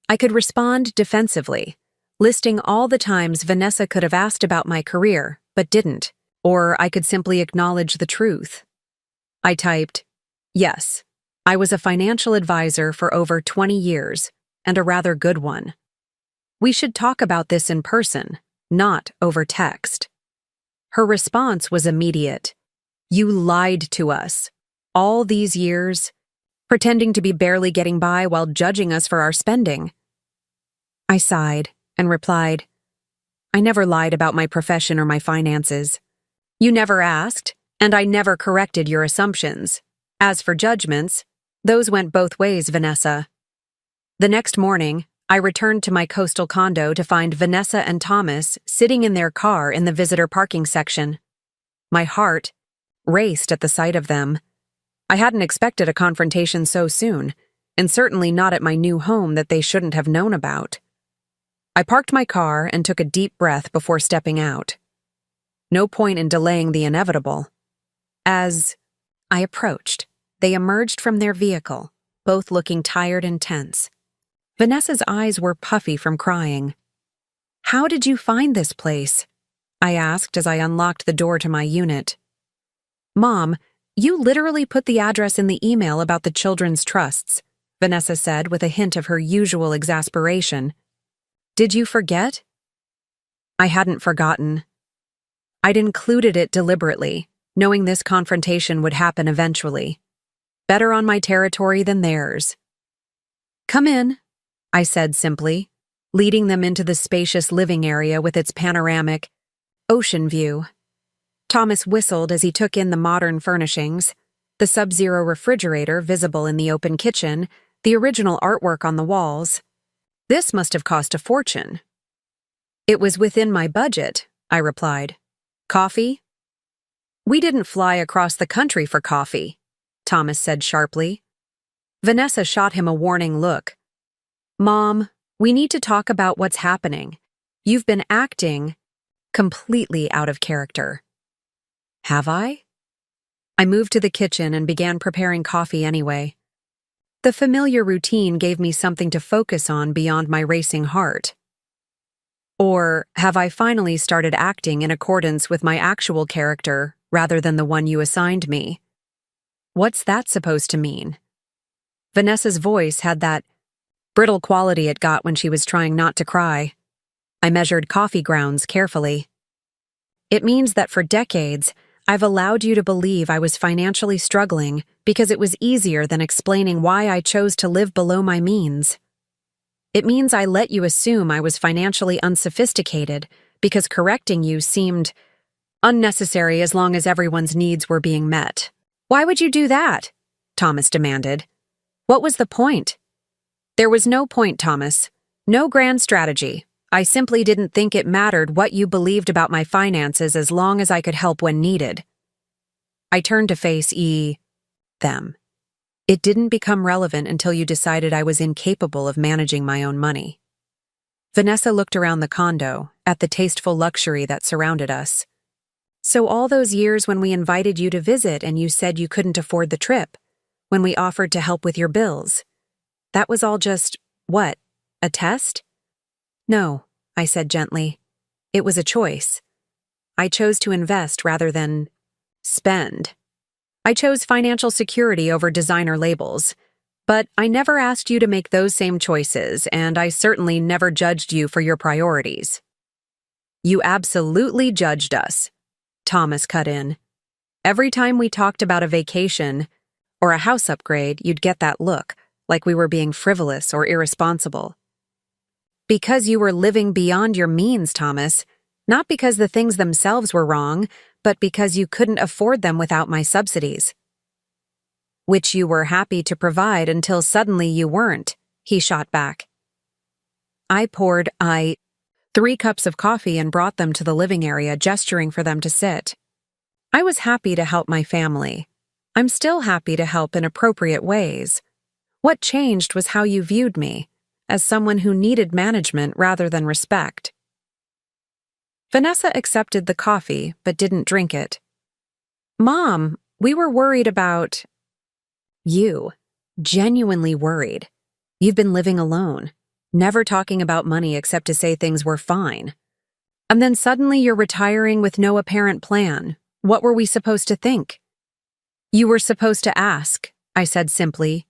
I could respond defensively, listing all the times Vanessa could have asked about my career, but didn't, or I could simply acknowledge the truth. I typed, yes, I was a financial advisor for over 20 years, and a rather good one. We should talk about this in person, not over text. Her response was immediate. You lied to us. All these years, pretending to be barely getting by while judging us for our spending. I sighed and replied, I never lied about my profession or my finances. You never asked, and I never corrected your assumptions. As for judgments, those went both ways, Vanessa. The next morning, I returned to my coastal condo to find Vanessa and Thomas sitting in their car in the visitor parking section. My heart raced at the sight of them. I hadn't expected a confrontation so soon, and certainly not at my new home that they shouldn't have known about. I parked my car and took a deep breath before stepping out. No point in delaying the inevitable. As I approached, they emerged from their vehicle, both looking tired and tense. Vanessa's eyes were puffy from crying. How did you find this place? I asked as I unlocked the door to my unit. Mom, you literally put the address in the email about the children's trusts, Vanessa said with a hint of her usual exasperation. Did you forget? I hadn't forgotten. I'd included it deliberately, knowing this confrontation would happen eventually. Better on my territory than theirs. "Come in," I said simply, leading them into the spacious living area with its panoramic ocean view. Thomas whistled as he took in the modern furnishings, the Sub-Zero refrigerator visible in the open kitchen, the original artwork on the walls. This must have cost a fortune. "It was within my budget," I replied. "Coffee?" "We didn't fly across the country for coffee," Thomas said sharply. Vanessa shot him a warning look. "Mom, we need to talk about what's happening. You've been acting completely out of character." "Have I?" I moved to the kitchen and began preparing coffee anyway. The familiar routine gave me something to focus on beyond my racing heart. Or have I finally started acting in accordance with my actual character rather than the one you assigned me? What's that supposed to mean? Vanessa's voice had that brittle quality it got when she was trying not to cry. I measured coffee grounds carefully. "It means that for decades, I've allowed you to believe I was financially struggling because it was easier than explaining why I chose to live below my means. It means I let you assume I was financially unsophisticated because correcting you seemed unnecessary as long as everyone's needs were being met." "Why would you do that?" Thomas demanded. "What was the point?" "There was no point, Thomas. No grand strategy. I simply didn't think it mattered what you believed about my finances as long as I could help when needed." I turned to face them. "It didn't become relevant until you decided I was incapable of managing my own money." Vanessa looked around the condo, at the tasteful luxury that surrounded us. "So all those years when we invited you to visit and you said you couldn't afford the trip, when we offered to help with your bills, that was all just, what, a test?" "No," I said gently. "It was a choice. I chose to invest rather than spend. I chose financial security over designer labels. But I never asked you to make those same choices, and I certainly never judged you for your priorities." "You absolutely judged us," Thomas cut in. "Every time we talked about a vacation or a house upgrade, you'd get that look, like we were being frivolous or irresponsible." "Because you were living beyond your means, Thomas. Not because the things themselves were wrong, but because you couldn't afford them without my subsidies." "Which you were happy to provide until suddenly you weren't," he shot back. I poured 3 cups of coffee and brought them to the living area, gesturing for them to sit. I was happy to help my family. I'm still happy to help in appropriate ways. What changed was how you viewed me, as someone who needed management rather than respect. Vanessa accepted the coffee, but didn't drink it. "Mom, we were worried about..." "You. Genuinely worried. You've been living alone, never talking about money except to say things were fine. And then suddenly you're retiring with no apparent plan. What were we supposed to think?" "You were supposed to ask," I said simply.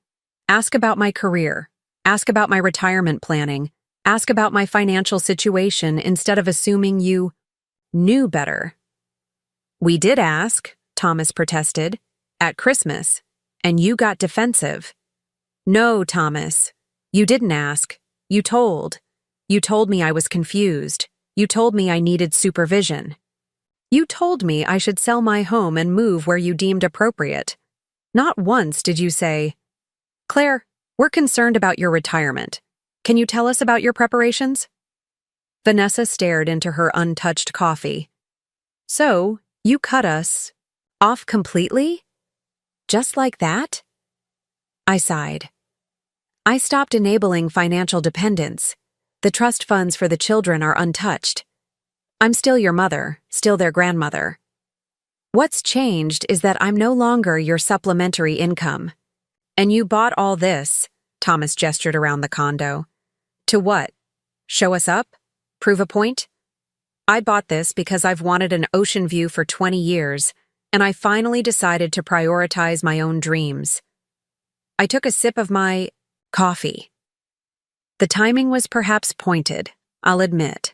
"Ask about my career. Ask about my retirement planning. Ask about my financial situation instead of assuming you knew better." "We did ask," Thomas protested, "at Christmas, and you got defensive." "No, Thomas. You didn't ask. You told. You told me I was confused. You told me I needed supervision. You told me I should sell my home and move where you deemed appropriate. Not once did you say, 'Claire, we're concerned about your retirement. Can you tell us about your preparations?'" Vanessa stared into her untouched coffee. "So, you cut us off completely? Just like that?" I sighed. "I stopped enabling financial dependence. The trust funds for the children are untouched. I'm still your mother, still their grandmother. What's changed is that I'm no longer your supplementary income. And you bought all this," Thomas gestured around the condo. "To what? Show us up? Prove a point? I bought this because I've wanted an ocean view for 20 years, and I finally decided to prioritize my own dreams." I took a sip of my coffee. The timing was perhaps pointed, I'll admit.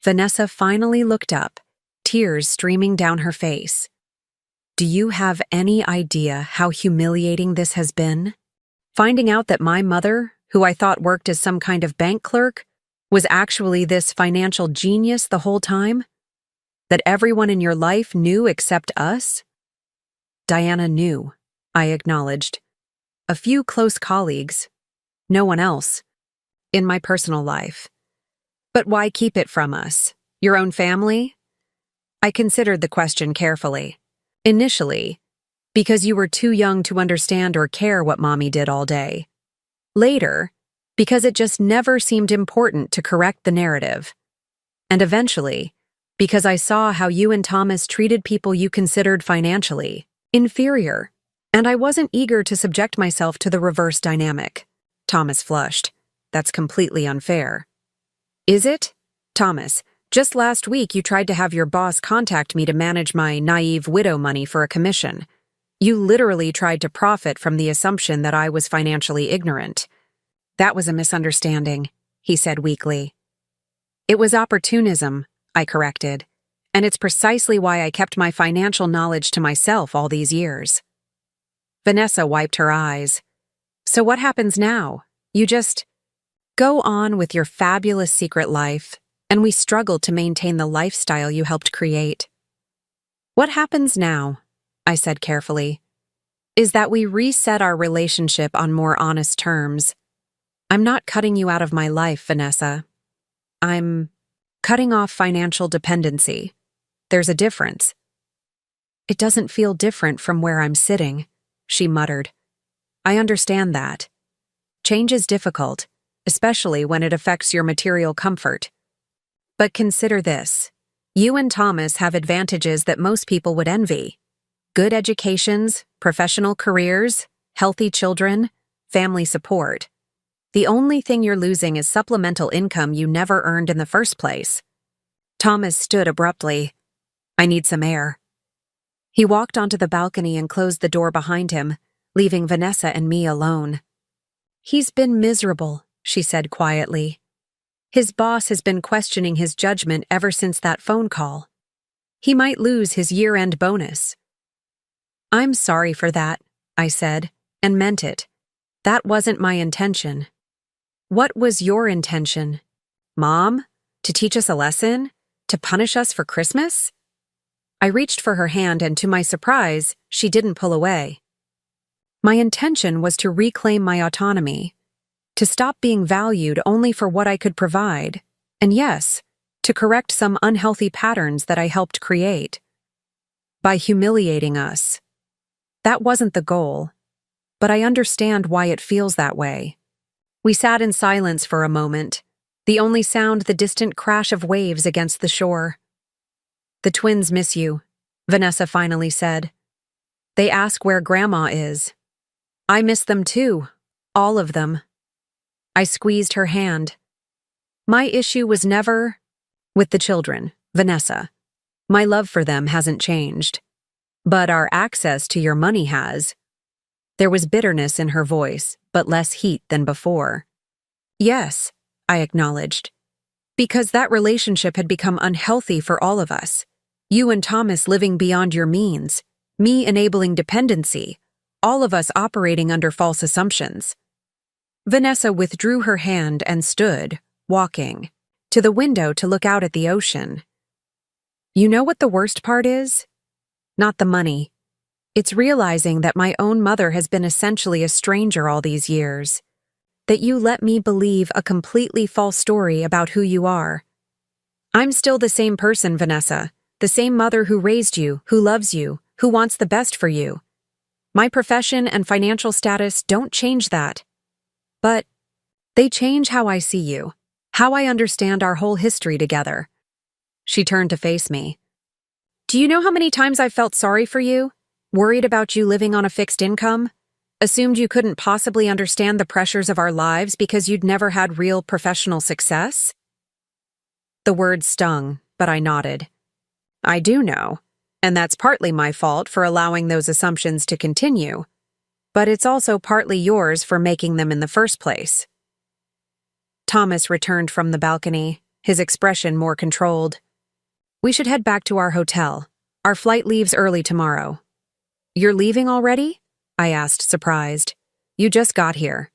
Vanessa finally looked up, tears streaming down her face. Do you have any idea how humiliating this has been? Finding out that my mother, who I thought worked as some kind of bank clerk, was actually this financial genius the whole time? That everyone in your life knew except us? Diana knew, I acknowledged. A few close colleagues. No one else. In my personal life. But why keep it from us? Your own family? I considered the question carefully. Initially, because you were too young to understand or care what Mommy did all day. Later, because it just never seemed important to correct the narrative. And eventually, because I saw how you and Thomas treated people you considered financially inferior, and I wasn't eager to subject myself to the reverse dynamic. Thomas flushed. That's completely unfair. Is it? Thomas, just last week you tried to have your boss contact me to manage my naive widow money for a commission. You literally tried to profit from the assumption that I was financially ignorant. That was a misunderstanding, he said weakly. It was opportunism, I corrected, and it's precisely why I kept my financial knowledge to myself all these years. Vanessa wiped her eyes. So what happens now? You just go on with your fabulous secret life, and we struggle to maintain the lifestyle you helped create. What happens now, I said carefully, is that we reset our relationship on more honest terms. I'm not cutting you out of my life, Vanessa. I'm cutting off financial dependency. There's a difference. It doesn't feel different from where I'm sitting, she muttered. I understand that. Change is difficult, especially when it affects your material comfort. But consider this. You and Thomas have advantages that most people would envy. Good educations, professional careers, healthy children, family support. The only thing you're losing is supplemental income you never earned in the first place. Thomas stood abruptly. I need some air. He walked onto the balcony and closed the door behind him, leaving Vanessa and me alone. He's been miserable, she said quietly. His boss has been questioning his judgment ever since that phone call. He might lose his year-end bonus. I'm sorry for that, I said, and meant it. That wasn't my intention. What was your intention? Mom? To teach us a lesson? To punish us for Christmas? I reached for her hand and to my surprise, she didn't pull away. My intention was to reclaim my autonomy, to stop being valued only for what I could provide, and yes, to correct some unhealthy patterns that I helped create. By humiliating us. That wasn't the goal, but I understand why it feels that way. We sat in silence for a moment, the only sound the distant crash of waves against the shore. The twins miss you, Vanessa finally said. They ask where Grandma is. I miss them too, all of them. I squeezed her hand. My issue was never with the children, Vanessa. My love for them hasn't changed. But our access to your money has. There was bitterness in her voice, but less heat than before. Yes, I acknowledged. Because that relationship had become unhealthy for all of us. You and Thomas living beyond your means, me enabling dependency, all of us operating under false assumptions. Vanessa withdrew her hand and stood, walking, to the window to look out at the ocean. You know what the worst part is? Not the money. It's realizing that my own mother has been essentially a stranger all these years. That you let me believe a completely false story about who you are. I'm still the same person, Vanessa. The same mother who raised you, who loves you, who wants the best for you. My profession and financial status don't change that. But they change how I see you, how I understand our whole history together. She turned to face me. Do you know how many times I've felt sorry for you? Worried about you living on a fixed income? Assumed you couldn't possibly understand the pressures of our lives because you'd never had real professional success? The words stung, but I nodded. I do know, and that's partly my fault for allowing those assumptions to continue, but it's also partly yours for making them in the first place. Thomas returned from the balcony, his expression more controlled. We should head back to our hotel. Our flight leaves early tomorrow. You're leaving already? I asked, surprised. You just got here.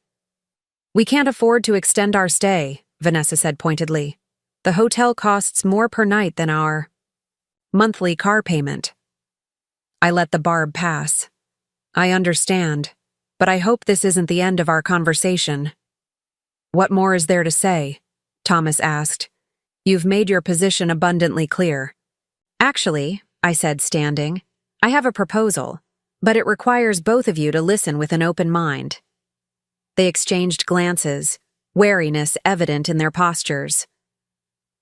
We can't afford to extend our stay, Vanessa said pointedly. The hotel costs more per night than our monthly car payment. I let the barb pass. I understand, but I hope this isn't the end of our conversation. What more is there to say? Thomas asked. You've made your position abundantly clear. Actually, I said, standing, I have a proposal, but it requires both of you to listen with an open mind. They exchanged glances, wariness evident in their postures.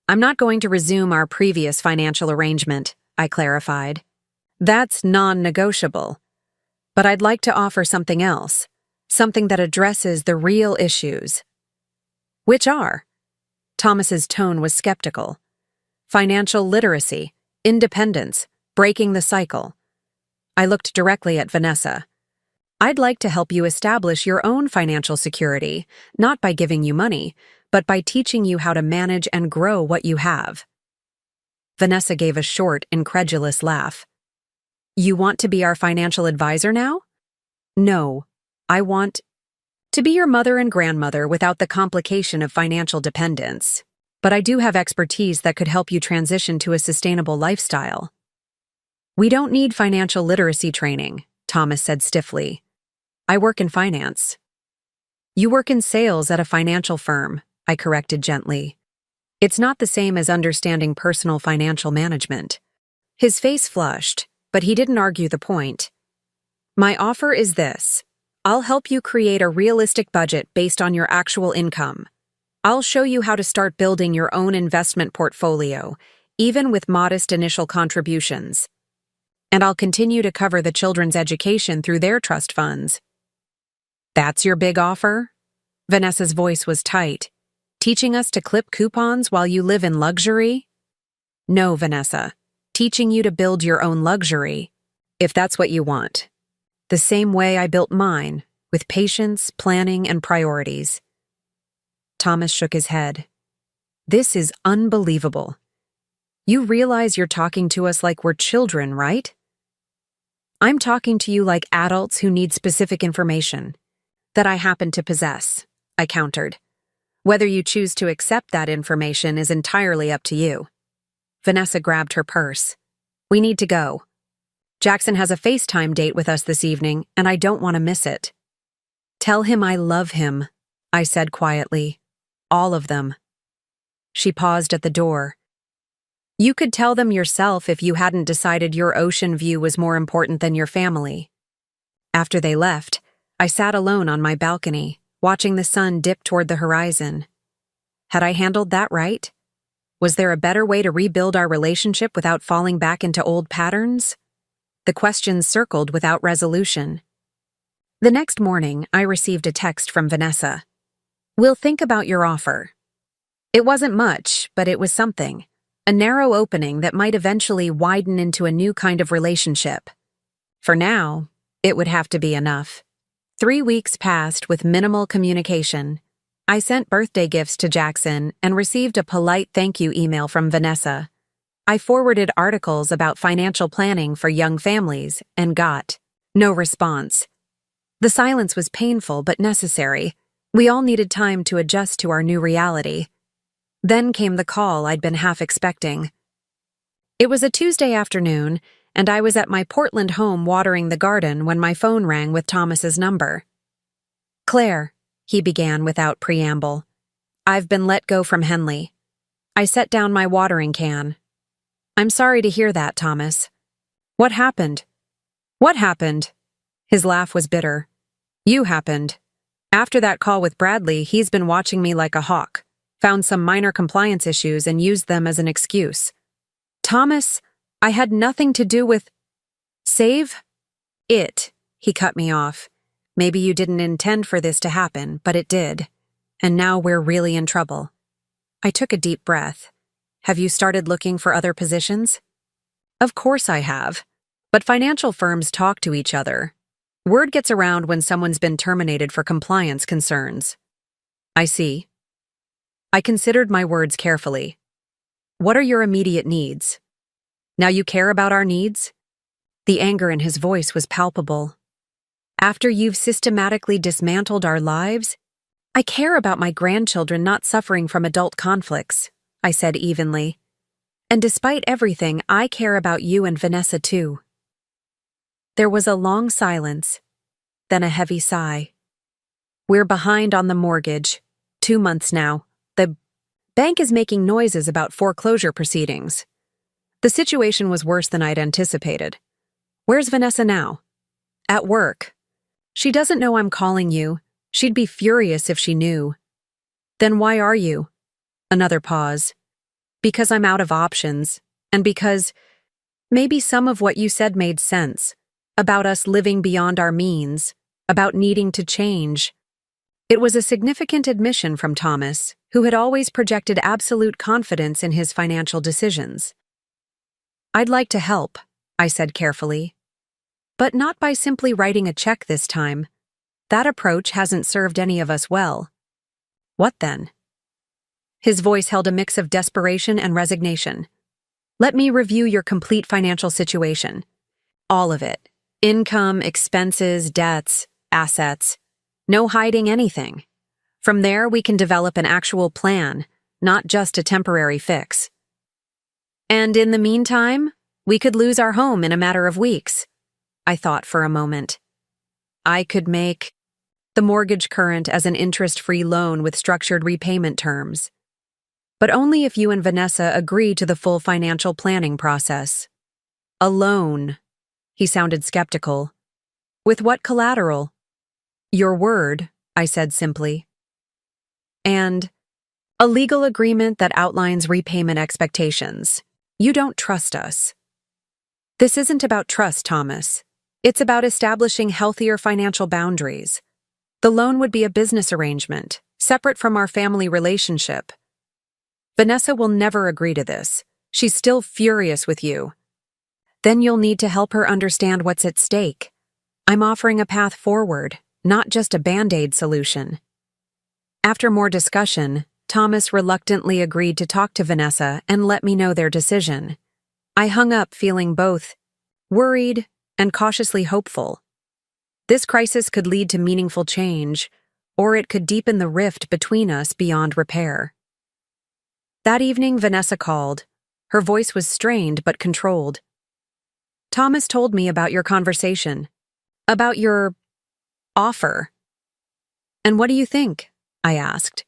I'm not going to resume our previous financial arrangement, I clarified. That's non-negotiable. But I'd like to offer something else, something that addresses the real issues. Which are? Thomas's tone was skeptical. Financial literacy, independence, breaking the cycle. I looked directly at Vanessa. I'd like to help you establish your own financial security, not by giving you money, but by teaching you how to manage and grow what you have. Vanessa gave a short, incredulous laugh. You want to be our financial advisor now? No, I want to be your mother and grandmother without the complication of financial dependence. But I do have expertise that could help you transition to a sustainable lifestyle. We don't need financial literacy training, Thomas said stiffly. I work in finance. You work in sales at a financial firm, I corrected gently. It's not the same as understanding personal financial management. His face flushed, but he didn't argue the point. My offer is this. I'll help you create a realistic budget based on your actual income. I'll show you how to start building your own investment portfolio, even with modest initial contributions. And I'll continue to cover the children's education through their trust funds. That's your big offer? Vanessa's voice was tight. Teaching us to clip coupons while you live in luxury? No, Vanessa. Teaching you to build your own luxury, if that's what you want. The same way I built mine, with patience, planning, and priorities. Thomas shook his head. This is unbelievable. You realize you're talking to us like we're children, right? I'm talking to you like adults who need specific information that I happen to possess, I countered. Whether you choose to accept that information is entirely up to you. Vanessa grabbed her purse. We need to go. Jackson has a FaceTime date with us this evening, and I don't want to miss it. Tell him I love him, I said quietly. All of them. She paused at the door. You could tell them yourself if you hadn't decided your ocean view was more important than your family. After they left, I sat alone on my balcony, watching the sun dip toward the horizon. Had I handled that right? Was there a better way to rebuild our relationship without falling back into old patterns? The questions circled without resolution. The next morning, I received a text from Vanessa. We'll think about your offer. It wasn't much, but it was something. A narrow opening that might eventually widen into a new kind of relationship. For now, it would have to be enough. 3 weeks passed with minimal communication. I sent birthday gifts to Jackson and received a polite thank you email from Vanessa. I forwarded articles about financial planning for young families and got no response. The silence was painful but necessary. We all needed time to adjust to our new reality. Then came the call I'd been half expecting. It was a Tuesday afternoon, and I was at my Portland home watering the garden when my phone rang with Thomas's number. Claire, he began without preamble. I've been let go from Henley. I set down my watering can. I'm sorry to hear that, Thomas. What happened? What happened? His laugh was bitter. You happened. After that call with Bradley, he's been watching me like a hawk, found some minor compliance issues and used them as an excuse. Thomas, I had nothing to do with… Save? It, he cut me off. Maybe you didn't intend for this to happen, but it did. And now we're really in trouble. I took a deep breath. Have you started looking for other positions? Of course I have. But financial firms talk to each other. Word gets around when someone's been terminated for compliance concerns. I see. I considered my words carefully. What are your immediate needs? Now you care about our needs? The anger in his voice was palpable. After you've systematically dismantled our lives, I care about my grandchildren not suffering from adult conflicts, I said evenly. And despite everything, I care about you and Vanessa too. There was a long silence, then a heavy sigh. We're behind on the mortgage. 2 months now. The bank is making noises about foreclosure proceedings. The situation was worse than I'd anticipated. Where's Vanessa now? At work. She doesn't know I'm calling you. She'd be furious if she knew. Then why are you? Another pause. Because I'm out of options, and because maybe some of what you said made sense, about us living beyond our means, about needing to change. It was a significant admission from Thomas, who had always projected absolute confidence in his financial decisions. I'd like to help, I said carefully. But not by simply writing a check this time. That approach hasn't served any of us well. What then? His voice held a mix of desperation and resignation. Let me review your complete financial situation. All of it. Income, expenses, debts, assets. No hiding anything. From there, we can develop an actual plan, not just a temporary fix. And in the meantime, we could lose our home in a matter of weeks. I thought for a moment. I could make the mortgage current as an interest-free loan with structured repayment terms. But only if you and Vanessa agree to the full financial planning process. A loan. He sounded skeptical. With what collateral? Your word, I said simply. And a legal agreement that outlines repayment expectations. You don't trust us. This isn't about trust, Thomas. It's about establishing healthier financial boundaries. The loan would be a business arrangement, separate from our family relationship. Vanessa will never agree to this. She's still furious with you. Then you'll need to help her understand what's at stake. I'm offering a path forward, not just a Band-Aid solution. After more discussion, Thomas reluctantly agreed to talk to Vanessa and let me know their decision. I hung up feeling both worried and cautiously hopeful. This crisis could lead to meaningful change, or it could deepen the rift between us beyond repair. That evening, Vanessa called. Her voice was strained but controlled. Thomas told me about your conversation, about your offer. And what do you think? I asked.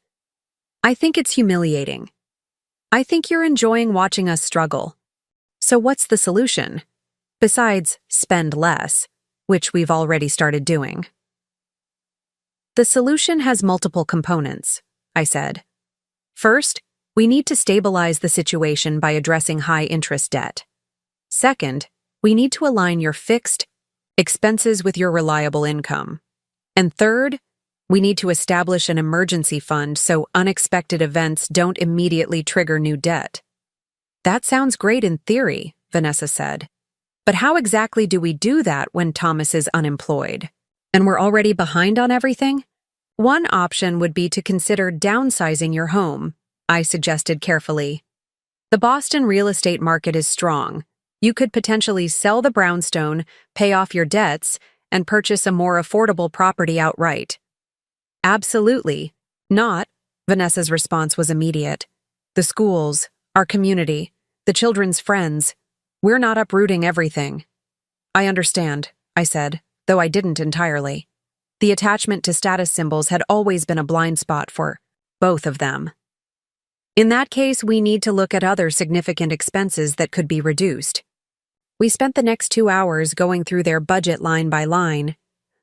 I think it's humiliating. I think you're enjoying watching us struggle. So what's the solution? Besides, spend less, which we've already started doing. The solution has multiple components, I said. First, we need to stabilize the situation by addressing high-interest debt. Second, we need to align your fixed expenses with your reliable income. And third, we need to establish an emergency fund so unexpected events don't immediately trigger new debt. That sounds great in theory, Vanessa said. But how exactly do we do that when Thomas is unemployed? And we're already behind on everything? One option would be to consider downsizing your home, I suggested carefully. The Boston real estate market is strong. You could potentially sell the brownstone, pay off your debts, and purchase a more affordable property outright. Absolutely. Not, Vanessa's response was immediate. The schools, our community, the children's friends, we're not uprooting everything. I understand, I said, though I didn't entirely. The attachment to status symbols had always been a blind spot for both of them. In that case, we need to look at other significant expenses that could be reduced. We spent the next 2 hours going through their budget line by line.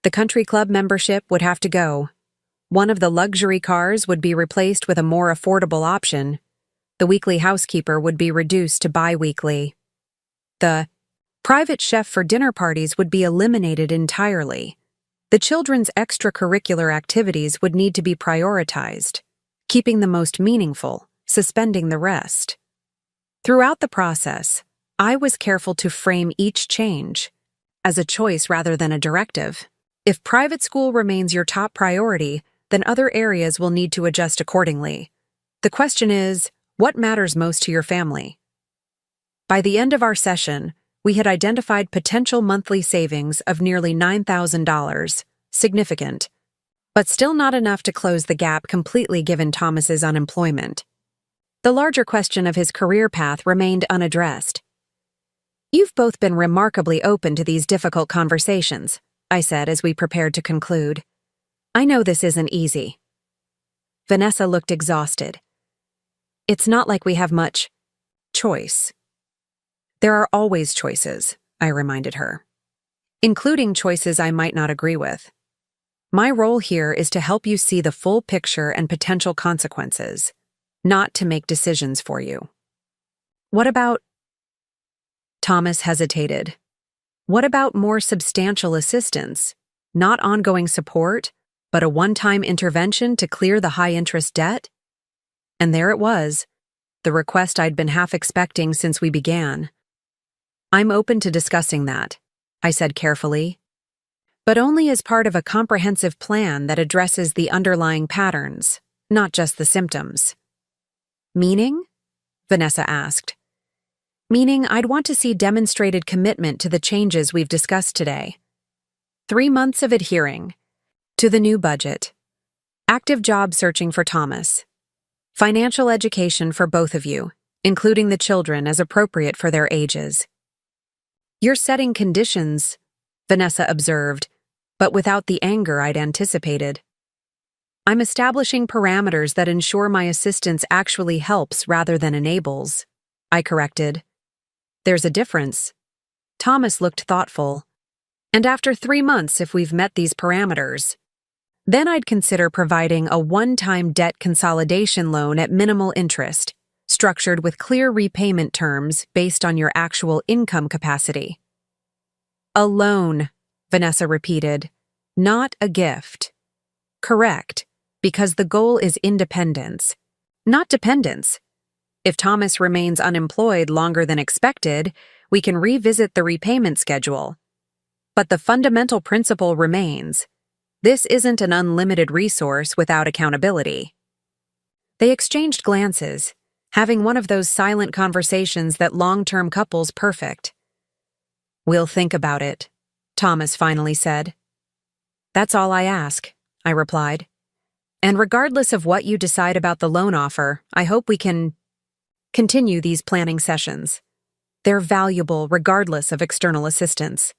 The country club membership would have to go. One of the luxury cars would be replaced with a more affordable option. The weekly housekeeper would be reduced to bi-weekly. The private chef for dinner parties would be eliminated entirely. The children's extracurricular activities would need to be prioritized, keeping the most meaningful, suspending the rest. Throughout the process, I was careful to frame each change as a choice rather than a directive. If private school remains your top priority, then other areas will need to adjust accordingly. The question is, what matters most to your family? By the end of our session, We had identified potential monthly savings of nearly $9,000, significant, but still not enough to close the gap completely given Thomas's unemployment. The larger question of his career path remained unaddressed. "You've both been remarkably open to these difficult conversations," I said as we prepared to conclude. "I know this isn't easy." Vanessa looked exhausted. "It's not like we have much choice." "There are always choices," I reminded her, "including choices I might not agree with. My role here is to help you see the full picture and potential consequences, not to make decisions for you." "What about—" Thomas hesitated. "What about more substantial assistance? Not ongoing support, but a one-time intervention to clear the high-interest debt?" And there it was, the request I'd been half expecting since we began. "I'm open to discussing that," I said carefully, "but only as part of a comprehensive plan that addresses the underlying patterns, not just the symptoms." "Meaning?" Vanessa asked. "Meaning I'd want to see demonstrated commitment to the changes we've discussed today. 3 months of adhering to the new budget, active job searching for Thomas, financial education for both of you, including the children as appropriate for their ages." "You're setting conditions," Vanessa observed, but without the anger I'd anticipated. "I'm establishing parameters that ensure my assistance actually helps rather than enables," I corrected. "There's a difference." Thomas looked thoughtful. "And after 3 months, if we've met these parameters, then I'd consider providing a one-time debt consolidation loan at minimal interest, structured with clear repayment terms based on your actual income capacity." "A loan," Vanessa repeated, "not a gift." "Correct, because the goal is independence, not dependence. If Thomas remains unemployed longer than expected, we can revisit the repayment schedule. But the fundamental principle remains. This isn't an unlimited resource without accountability." They exchanged glances, having one of those silent conversations that long-term couples perfect. "We'll think about it," Thomas finally said. "That's all I ask," I replied. "And regardless of what you decide about the loan offer, I hope we can continue these planning sessions. They're valuable regardless of external assistance."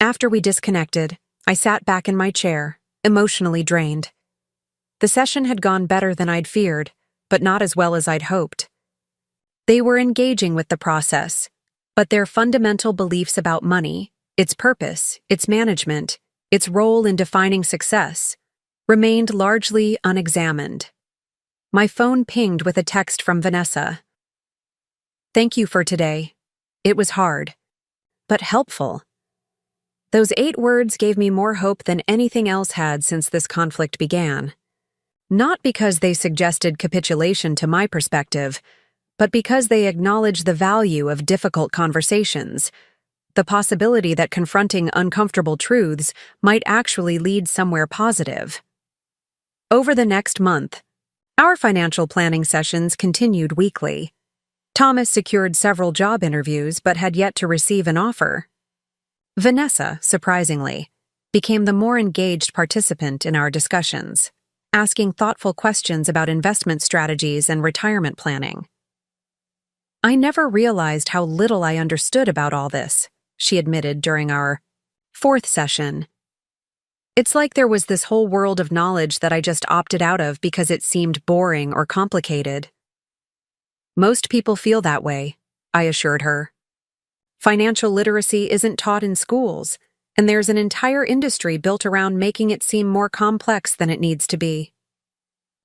After we disconnected, I sat back in my chair, emotionally drained. The session had gone better than I'd feared, but not as well as I'd hoped. They were engaging with the process, but their fundamental beliefs about money, its purpose, its management, its role in defining success, remained largely unexamined. My phone pinged with a text from Vanessa. "Thank you for today. It was hard, but helpful." Those 8 words gave me more hope than anything else had since this conflict began. Not because they suggested capitulation to my perspective, but because they acknowledged the value of difficult conversations, the possibility that confronting uncomfortable truths might actually lead somewhere positive. Over the next month, our financial planning sessions continued weekly. Thomas secured several job interviews but had yet to receive an offer. Vanessa, surprisingly, became the more engaged participant in our discussions, asking thoughtful questions about investment strategies and retirement planning. "I never realized how little I understood about all this," she admitted during our 4th session. "It's like there was this whole world of knowledge that I just opted out of because it seemed boring or complicated." "Most people feel that way," I assured her. "Financial literacy isn't taught in schools, and there's an entire industry built around making it seem more complex than it needs to be.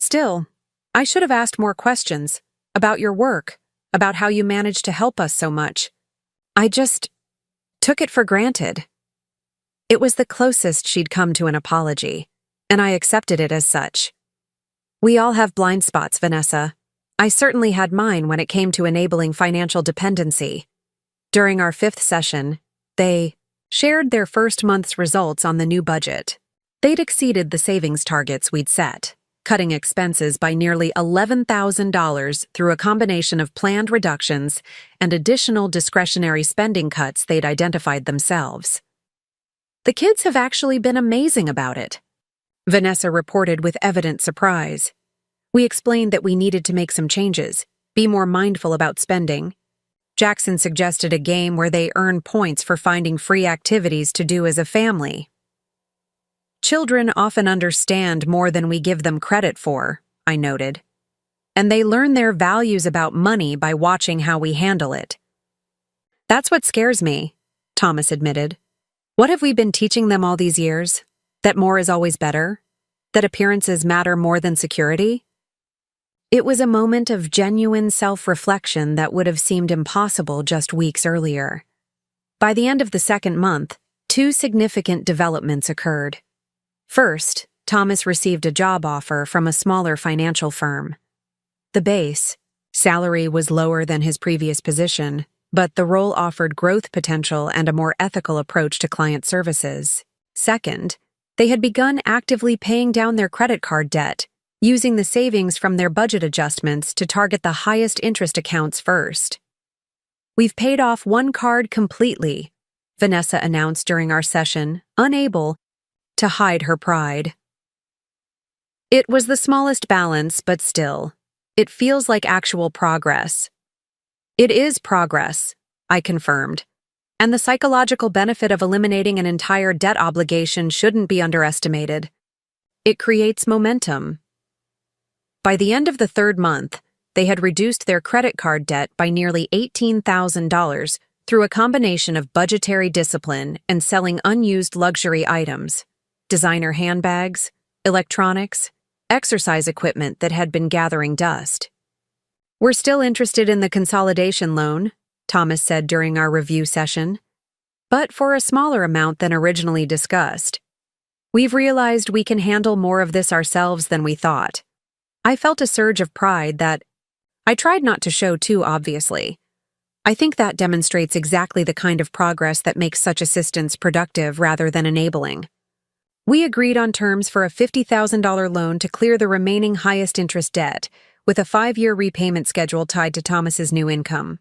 Still, I should have asked more questions about your work, about how you managed to help us so much. I just took it for granted." It was the closest she'd come to an apology, and I accepted it as such. "We all have blind spots, Vanessa. I certainly had mine when it came to enabling financial dependency." During our 5th session, they shared their first month's results on the new budget. They'd exceeded the savings targets we'd set, cutting expenses by nearly $11,000 through a combination of planned reductions and additional discretionary spending cuts they'd identified themselves. The kids have actually been amazing about it, Vanessa reported with evident surprise. We explained that we needed to make some changes, be more mindful about spending. Jackson suggested a game where they earn points for finding free activities to do as a family. Children often understand more than we give them credit for, I noted. And they learn their values about money by watching how we handle it. That's what scares me, Thomas admitted. What have we been teaching them all these years? That more is always better? That appearances matter more than security? It was a moment of genuine self-reflection that would have seemed impossible just weeks earlier. By the end of the second month, 2 significant developments occurred. First, Thomas received a job offer from a smaller financial firm. The base salary was lower than his previous position, but the role offered growth potential and a more ethical approach to client services. Second, they had begun actively paying down their credit card debt, using the savings from their budget adjustments to target the highest interest accounts first. We've paid off 1 card completely, Vanessa announced during our session, unable to hide her pride. It was the smallest balance, but still, it feels like actual progress. It is progress, I confirmed, and the psychological benefit of eliminating an entire debt obligation shouldn't be underestimated. It creates momentum. By the end of the 3rd month, they had reduced their credit card debt by nearly $18,000 through a combination of budgetary discipline and selling unused luxury items, designer handbags, electronics, exercise equipment that had been gathering dust. We're still interested in the consolidation loan, Thomas said during our review session, but for a smaller amount than originally discussed. We've realized we can handle more of this ourselves than we thought. I felt a surge of pride that I tried not to show too obviously. I think that demonstrates exactly the kind of progress that makes such assistance productive rather than enabling. We agreed on terms for a $50,000 loan to clear the remaining highest interest debt, with a 5-year repayment schedule tied to Thomas's new income.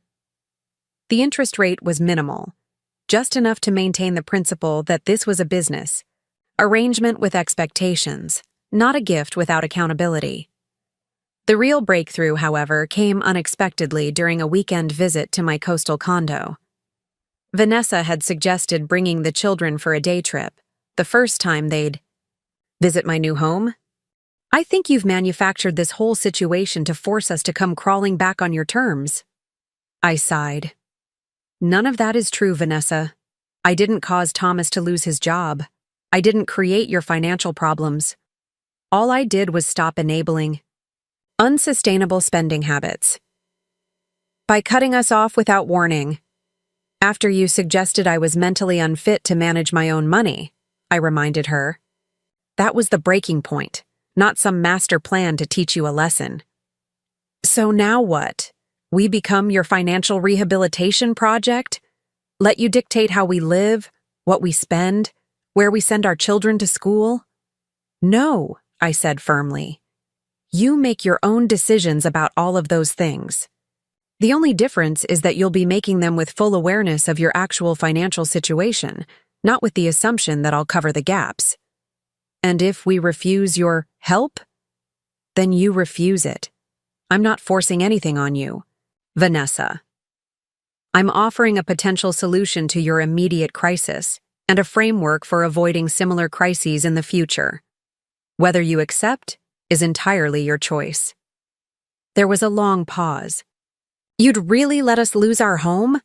The interest rate was minimal, just enough to maintain the principle that this was a business, arrangement with expectations, not a gift without accountability. The real breakthrough, however, came unexpectedly during a weekend visit to my coastal condo. Vanessa had suggested bringing the children for a day trip, the first time they'd visit my new home. I think you've manufactured this whole situation to force us to come crawling back on your terms. I sighed. None of that is true, Vanessa. I didn't cause Thomas to lose his job. I didn't create your financial problems. All I did was stop enabling unsustainable spending habits. By cutting us off without warning. After you suggested I was mentally unfit to manage my own money, I reminded her. That was the breaking point, not some master plan to teach you a lesson. So now what? We become your financial rehabilitation project? Let you dictate how we live, what we spend, where we send our children to school? No, I said firmly. You make your own decisions about all of those things. The only difference is that you'll be making them with full awareness of your actual financial situation, not with the assumption that I'll cover the gaps. And if we refuse your help, then you refuse it. I'm not forcing anything on you, Vanessa. I'm offering a potential solution to your immediate crisis and a framework for avoiding similar crises in the future. Whether you accept is entirely your choice. There was a long pause. You'd really let us lose our home?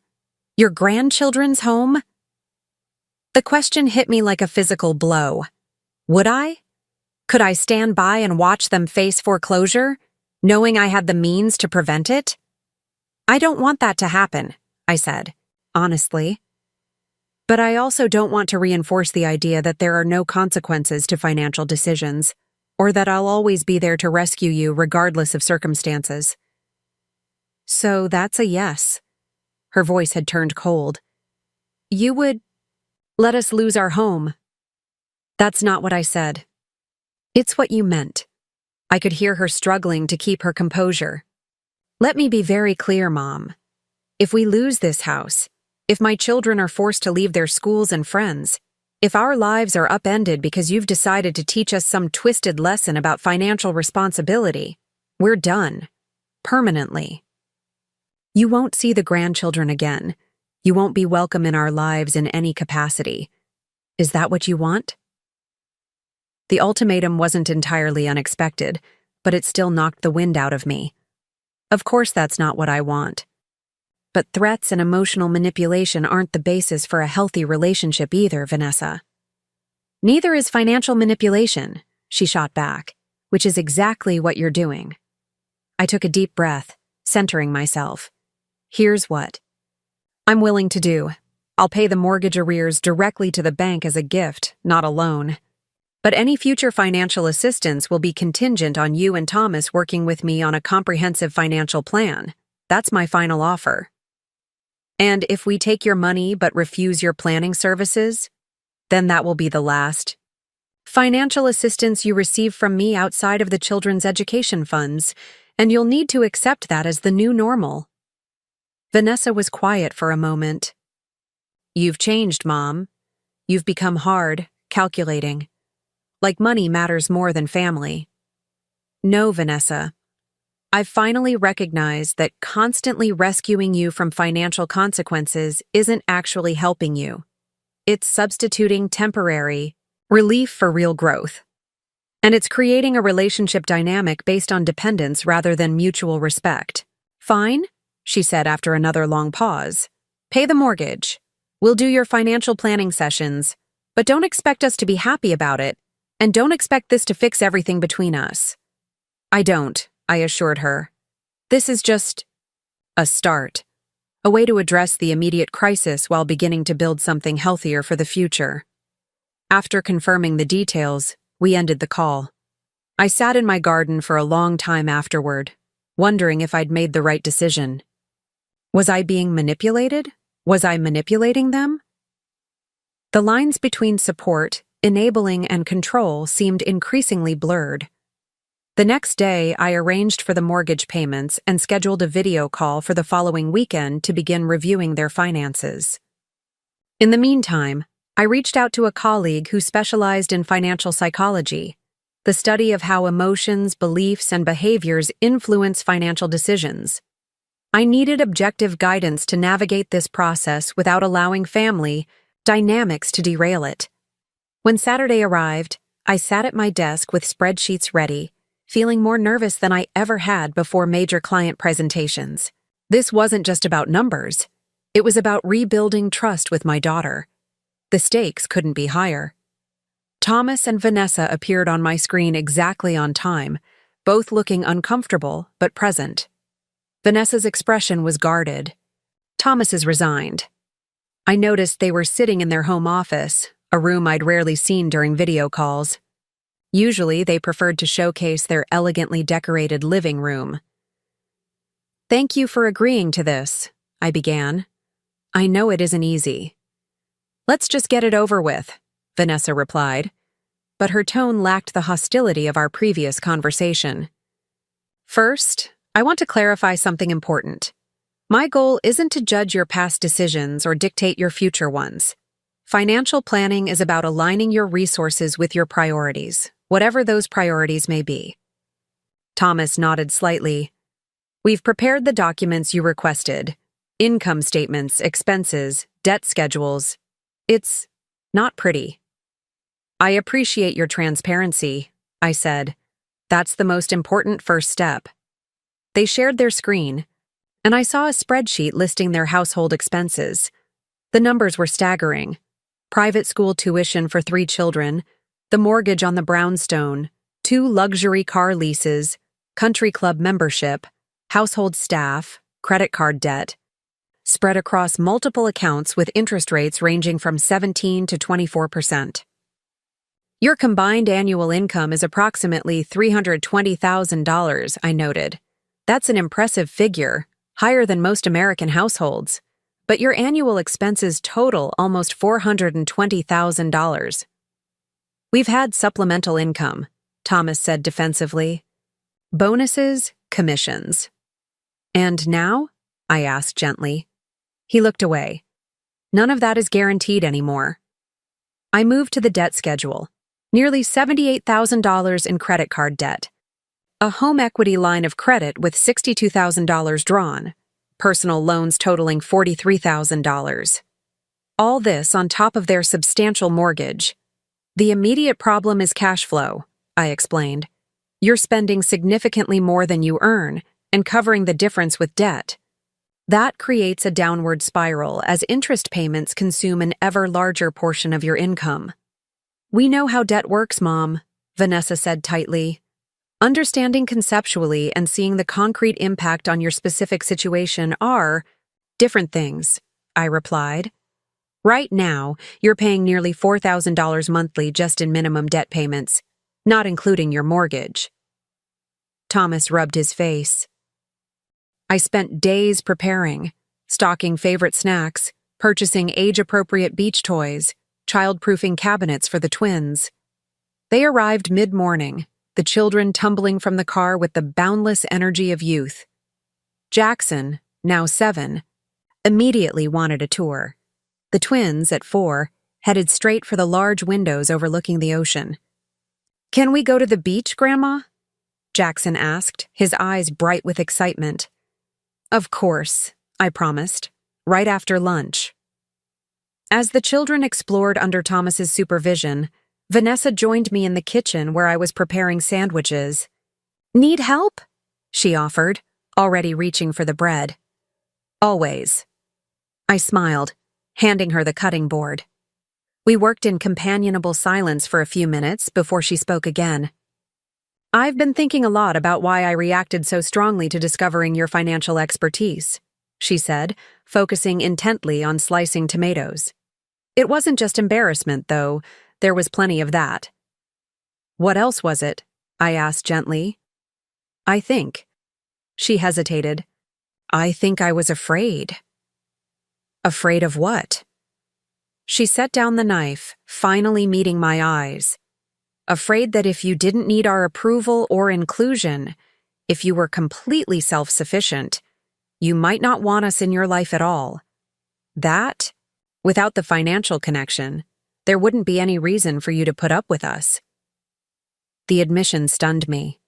Your grandchildren's home? The question hit me like a physical blow. Would I? Could I stand by and watch them face foreclosure, knowing I had the means to prevent it? I don't want that to happen, I said, honestly. But I also don't want to reinforce the idea that there are no consequences to financial decisions, or that I'll always be there to rescue you regardless of circumstances. So that's a yes. Her voice had turned cold. You would let us lose our home. That's not what I said. It's what you meant. I could hear her struggling to keep her composure. Let me be very clear, Mom. If we lose this house, if my children are forced to leave their schools and friends, if our lives are upended because you've decided to teach us some twisted lesson about financial responsibility, we're done. Permanently. You won't see the grandchildren again. You won't be welcome in our lives in any capacity. Is that what you want? The ultimatum wasn't entirely unexpected, but it still knocked the wind out of me. Of course that's not what I want. But threats and emotional manipulation aren't the basis for a healthy relationship either, Vanessa. Neither is financial manipulation, she shot back, which is exactly what you're doing. I took a deep breath, centering myself. Here's what I'm willing to do. I'll pay the mortgage arrears directly to the bank as a gift, not a loan. But any future financial assistance will be contingent on you and Thomas working with me on a comprehensive financial plan. That's my final offer. And if we take your money but refuse your planning services, then that will be the last financial assistance you receive from me outside of the children's education funds, and you'll need to accept that as the new normal. Vanessa was quiet for a moment. You've changed, Mom. You've become hard, calculating. Like money matters more than family. No, Vanessa. I've finally recognized that constantly rescuing you from financial consequences isn't actually helping you. It's substituting temporary relief for real growth. And it's creating a relationship dynamic based on dependence rather than mutual respect. Fine, she said after another long pause. Pay the mortgage. We'll do your financial planning sessions, but don't expect us to be happy about it, and don't expect this to fix everything between us. I don't, I assured her. This is just a start, a way to address the immediate crisis while beginning to build something healthier for the future. After confirming the details, we ended the call. I sat in my garden for a long time afterward, wondering if I'd made the right decision. Was I being manipulated? Was I manipulating them? The lines between support, enabling, and control seemed increasingly blurred. The next day, I arranged for the mortgage payments and scheduled a video call for the following weekend to begin reviewing their finances. In the meantime, I reached out to a colleague who specialized in financial psychology, the study of how emotions, beliefs, and behaviors influence financial decisions. I needed objective guidance to navigate this process without allowing family dynamics to derail it. When Saturday arrived, I sat at my desk with spreadsheets ready, feeling more nervous than I ever had before major client presentations. This wasn't just about numbers. It was about rebuilding trust with my daughter. The stakes couldn't be higher. Thomas and Vanessa appeared on my screen exactly on time, both looking uncomfortable but present. Vanessa's expression was guarded. Thomas's resigned. I noticed they were sitting in their home office, a room I'd rarely seen during video calls. Usually, they preferred to showcase their elegantly decorated living room. Thank you for agreeing to this, I began. I know it isn't easy. Let's just get it over with, Vanessa replied, but her tone lacked the hostility of our previous conversation. First, I want to clarify something important. My goal isn't to judge your past decisions or dictate your future ones. Financial planning is about aligning your resources with your priorities, whatever those priorities may be. Thomas nodded slightly. We've prepared the documents you requested. Income statements, expenses, debt schedules. It's not pretty. I appreciate your transparency, I said. That's the most important first step. They shared their screen, and I saw a spreadsheet listing their household expenses. The numbers were staggering. Private school tuition for 3 children, the mortgage on the brownstone, 2 luxury car leases, country club membership, household staff, credit card debt, spread across multiple accounts with interest rates ranging from 17 to 24%. Your combined annual income is approximately $320,000, I noted. That's an impressive figure, higher than most American households. But your annual expenses total almost $420,000. We've had supplemental income, Thomas said defensively. Bonuses, commissions. And now? I asked gently. He looked away. None of that is guaranteed anymore. I moved to the debt schedule. Nearly $78,000 in credit card debt. A home equity line of credit with $62,000 drawn. Personal loans totaling $43,000. All this on top of their substantial mortgage. The immediate problem is cash flow, I explained. You're spending significantly more than you earn and covering the difference with debt. That creates a downward spiral as interest payments consume an ever larger portion of your income. We know how debt works, Mom, Vanessa said tightly. Understanding conceptually and seeing the concrete impact on your specific situation are different things, I replied. Right now, you're paying nearly $4,000 monthly just in minimum debt payments, not including your mortgage. Thomas rubbed his face. I spent days preparing, stocking favorite snacks, purchasing age-appropriate beach toys, child-proofing cabinets for the twins. They arrived mid-morning, the children tumbling from the car with the boundless energy of youth. Jackson, now 7, immediately wanted a tour. The twins, at 4, headed straight for the large windows overlooking the ocean. "Can we go to the beach, Grandma?" Jackson asked, his eyes bright with excitement. "Of course," I promised, "right after lunch." As the children explored under Thomas's supervision, Vanessa joined me in the kitchen where I was preparing sandwiches. "Need help?" she offered, already reaching for the bread. "Always." I smiled, handing her the cutting board. We worked in companionable silence for a few minutes before she spoke again. "I've been thinking a lot about why I reacted so strongly to discovering your financial expertise," she said, focusing intently on slicing tomatoes. "It wasn't just embarrassment, though. There was plenty of that." "What else was it?" I asked gently. "I think." She hesitated. "I think I was afraid." "Afraid of what?" She set down the knife, finally meeting my eyes. "Afraid that if you didn't need our approval or inclusion, if you were completely self-sufficient, you might not want us in your life at all. That, without the financial connection, there wouldn't be any reason for you to put up with us." The admission stunned me.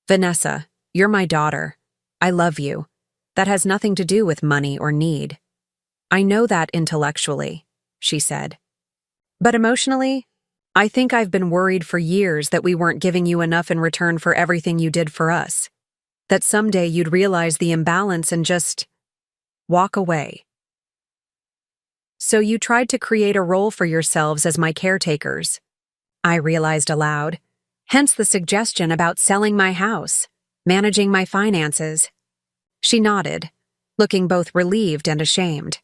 "Vanessa, you're my daughter. I love you. That has nothing to do with money or need." "I know that intellectually," she said. "But emotionally, I think I've been worried for years that we weren't giving you enough in return for everything you did for us. That someday you'd realize the imbalance and just walk away. So you tried to create a role for yourselves as my caretakers," I realized aloud, hence the suggestion about selling my house, managing my finances. She nodded, looking both relieved and ashamed.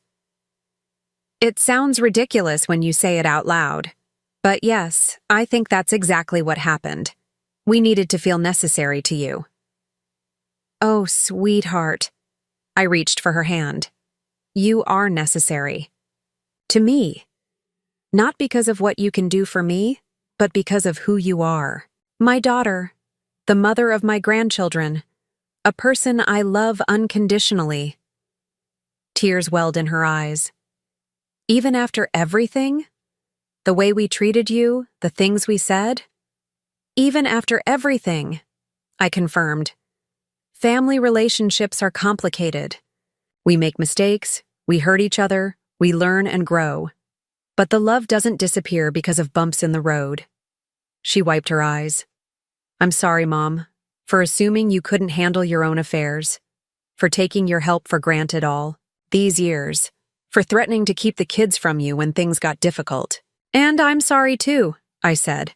"It sounds ridiculous when you say it out loud. But yes, I think that's exactly what happened. We needed to feel necessary to you." "Oh, sweetheart." I reached for her hand. "You are necessary. To me. Not because of what you can do for me, but because of who you are. My daughter, the mother of my grandchildren, a person I love unconditionally." Tears welled in her eyes. "Even after everything? The way we treated you, the things we said?" "Even after everything," I confirmed. "Family relationships are complicated. We make mistakes, we hurt each other, we learn and grow. But the love doesn't disappear because of bumps in the road." She wiped her eyes. "I'm sorry, Mom, for assuming you couldn't handle your own affairs, for taking your help for granted all these years, for threatening to keep the kids from you when things got difficult. And I'm sorry too," I said,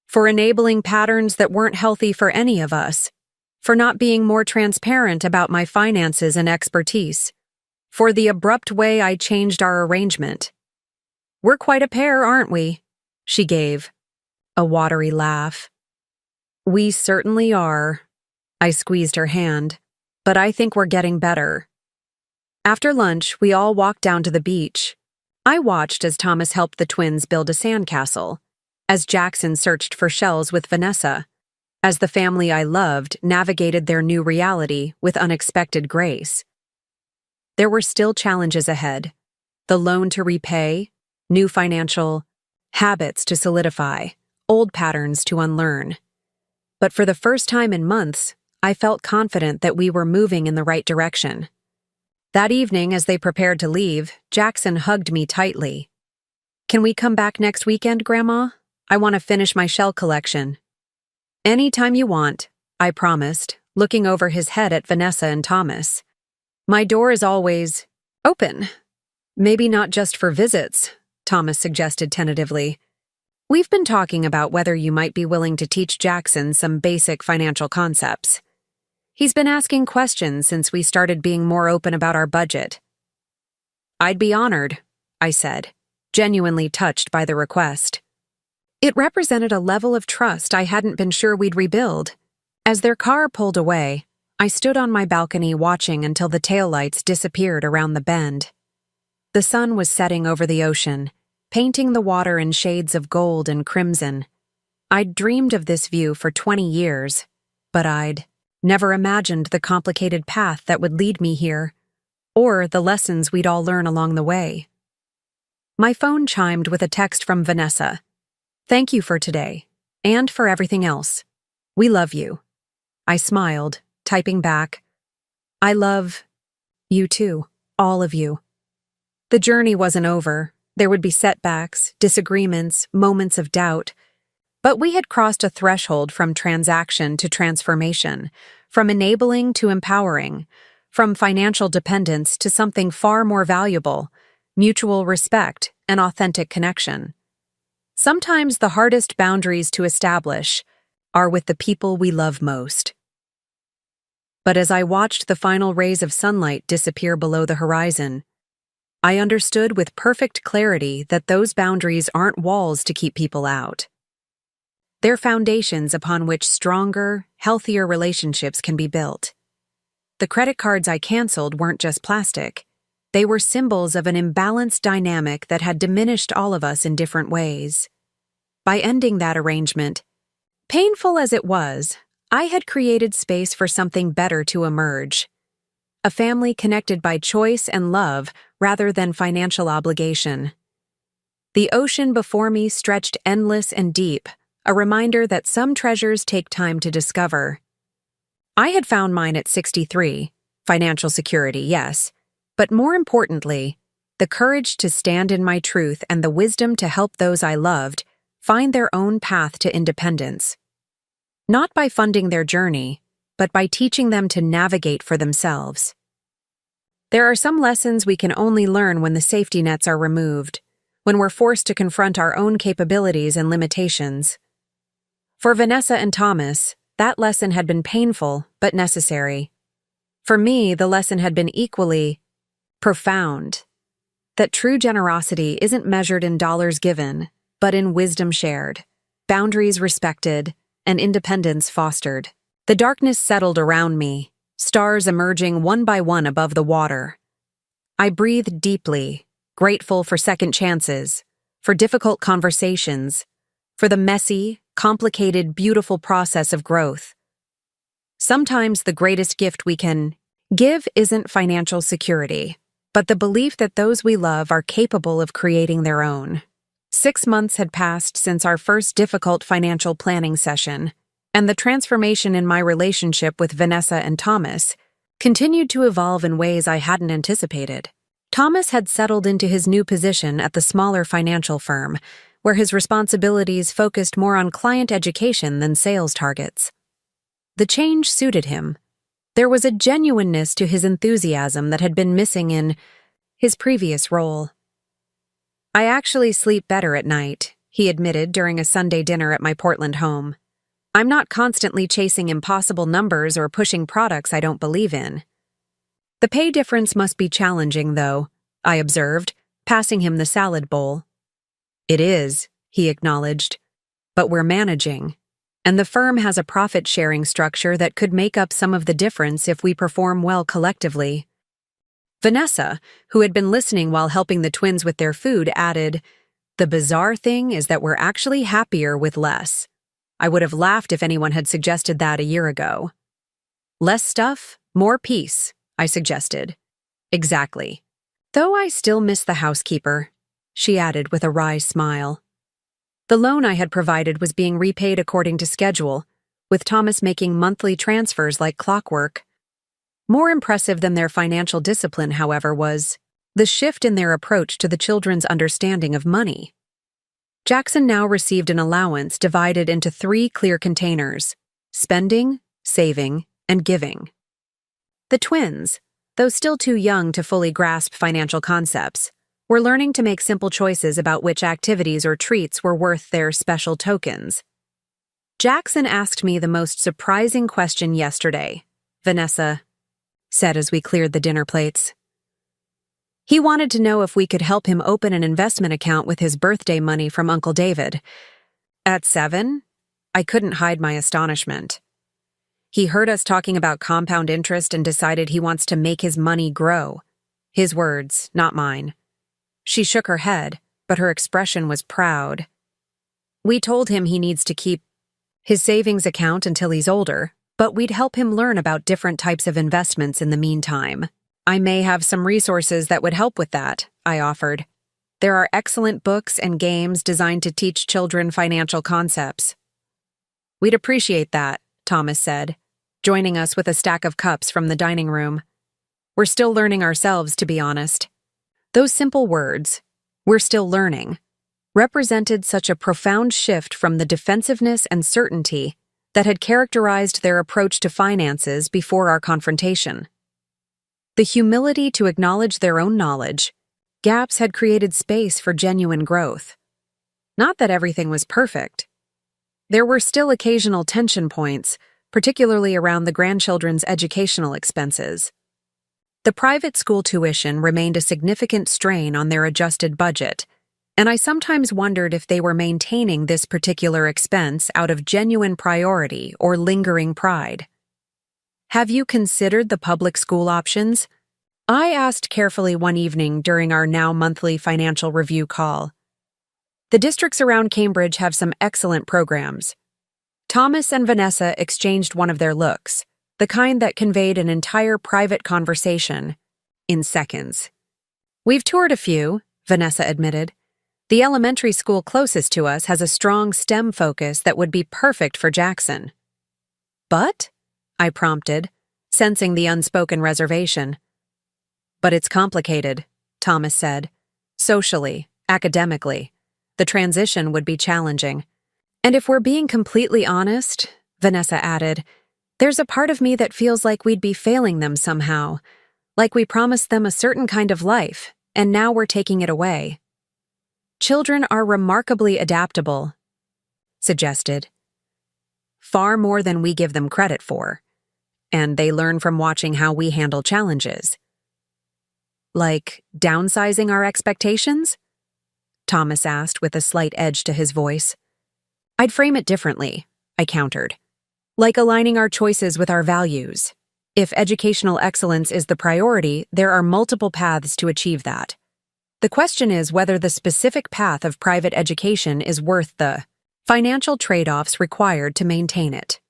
"for enabling patterns that weren't healthy for any of us, for not being more transparent about my finances and expertise, for the abrupt way I changed our arrangement. We're quite a pair, aren't we?" She gave a watery laugh. "We certainly are." I squeezed her hand. "But I think we're getting better." After lunch, we all walked down to the beach. I watched as Thomas helped the twins build a sandcastle, as Jackson searched for shells with Vanessa, as the family I loved navigated their new reality with unexpected grace. There were still challenges ahead: the loan to repay, new financial habits to solidify, old patterns to unlearn. But for the first time in months, I felt confident that we were moving in the right direction. That evening, as they prepared to leave, Jackson hugged me tightly. "Can we come back next weekend, Grandma? I want to finish my shell collection." "Anytime you want," I promised, looking over his head at Vanessa and Thomas. "My door is always open." "Maybe not just for visits," Thomas suggested tentatively. "We've been talking about whether you might be willing to teach Jackson some basic financial concepts. He's been asking questions since we started being more open about our budget." "I'd be honored," I said, genuinely touched by the request. It represented a level of trust I hadn't been sure we'd rebuild. As their car pulled away, I stood on my balcony watching until the taillights disappeared around the bend. The sun was setting over the ocean, painting the water in shades of gold and crimson. I'd dreamed of this view for 20 years, but I'd never imagined the complicated path that would lead me here, or the lessons we'd all learn along the way. My phone chimed with a text from Vanessa. "Thank you for today, and for everything else. We love you." I smiled, typing back, "I love you too, all of you." The journey wasn't over. There would be setbacks, disagreements, moments of doubt. But we had crossed a threshold from transaction to transformation, from enabling to empowering, from financial dependence to something far more valuable: mutual respect and authentic connection. Sometimes the hardest boundaries to establish are with the people we love most. But as I watched the final rays of sunlight disappear below the horizon, I understood with perfect clarity that those boundaries aren't walls to keep people out. They're foundations upon which stronger, healthier relationships can be built. The credit cards I canceled weren't just plastic. They were symbols of an imbalanced dynamic that had diminished all of us in different ways. By ending that arrangement, painful as it was, I had created space for something better to emerge. A family connected by choice and love rather than financial obligation. The ocean before me stretched endless and deep, a reminder that some treasures take time to discover. I had found mine at 63, financial security, yes, but more importantly, the courage to stand in my truth and the wisdom to help those I loved find their own path to independence. Not by funding their journey, but by teaching them to navigate for themselves. There are some lessons we can only learn when the safety nets are removed, when we're forced to confront our own capabilities and limitations. For Vanessa and Thomas, that lesson had been painful but necessary. For me, the lesson had been equally profound. That true generosity isn't measured in dollars given, but in wisdom shared, boundaries respected, and independence fostered. The darkness settled around me, stars emerging one by one above the water. I breathed deeply, grateful for second chances, for difficult conversations, for the messy, complicated, beautiful process of growth. Sometimes the greatest gift we can give isn't financial security, but the belief that those we love are capable of creating their own. 6 months had passed since our first difficult financial planning session, and the transformation in my relationship with Vanessa and Thomas continued to evolve in ways I hadn't anticipated. Thomas had settled into his new position at the smaller financial firm, where his responsibilities focused more on client education than sales targets. The change suited him. There was a genuineness to his enthusiasm that had been missing in his previous role. "I actually sleep better at night," he admitted during a Sunday dinner at my Portland home. "I'm not constantly chasing impossible numbers or pushing products I don't believe in." "The pay difference must be challenging, though," I observed, passing him the salad bowl. "It is," he acknowledged, "but we're managing, and the firm has a profit-sharing structure that could make up some of the difference if we perform well collectively." Vanessa, who had been listening while helping the twins with their food, added, "The bizarre thing is that we're actually happier with less." I would have laughed if anyone had suggested that a year ago. Less stuff, more peace, I suggested. Exactly. Though I still miss the housekeeper, she added with a wry smile. The loan I had provided was being repaid according to schedule, with Thomas making monthly transfers like clockwork. More impressive than their financial discipline, however, was the shift in their approach to the children's understanding of money. Jackson now received an allowance divided into 3 clear containers: spending, saving, and giving. The twins, though still too young to fully grasp financial concepts, were learning to make simple choices about which activities or treats were worth their special tokens. Jackson asked me the most surprising question yesterday, Vanessa said as we cleared the dinner plates. He wanted to know if we could help him open an investment account with his birthday money from Uncle David. At 7, I couldn't hide my astonishment. He heard us talking about compound interest and decided he wants to make his money grow. His words, not mine. She shook her head, but her expression was proud. We told him he needs to keep his savings account until he's older, but we'd help him learn about different types of investments in the meantime. I may have some resources that would help with that, I offered. There are excellent books and games designed to teach children financial concepts. We'd appreciate that, Thomas said, joining us with a stack of cups from the dining room. We're still learning ourselves, to be honest. Those simple words, "we're still learning," represented such a profound shift from the defensiveness and certainty that had characterized their approach to finances before our confrontation. The humility to acknowledge their own knowledge gaps had created space for genuine growth. Not that everything was perfect. There were still occasional tension points, particularly around the grandchildren's educational expenses. The private school tuition remained a significant strain on their adjusted budget, and I sometimes wondered if they were maintaining this particular expense out of genuine priority or lingering pride. Have you considered the public school options? I asked carefully one evening during our now monthly financial review call. The districts around Cambridge have some excellent programs. Thomas and Vanessa exchanged one of their looks, the kind that conveyed an entire private conversation in seconds. We've toured a few, Vanessa admitted. The elementary school closest to us has a strong STEM focus that would be perfect for Jackson. But? I prompted, sensing the unspoken reservation. But it's complicated, Thomas said. Socially, academically, the transition would be challenging. And if we're being completely honest, Vanessa added, there's a part of me that feels like we'd be failing them somehow, like we promised them a certain kind of life, and now we're taking it away. Children are remarkably adaptable, suggested. Far more than we give them credit for. And they learn from watching how we handle challenges. Like downsizing our expectations? Thomas asked with a slight edge to his voice. I'd frame it differently, I countered. Like aligning our choices with our values. If educational excellence is the priority, there are multiple paths to achieve that. The question is whether the specific path of private education is worth the financial trade-offs required to maintain it.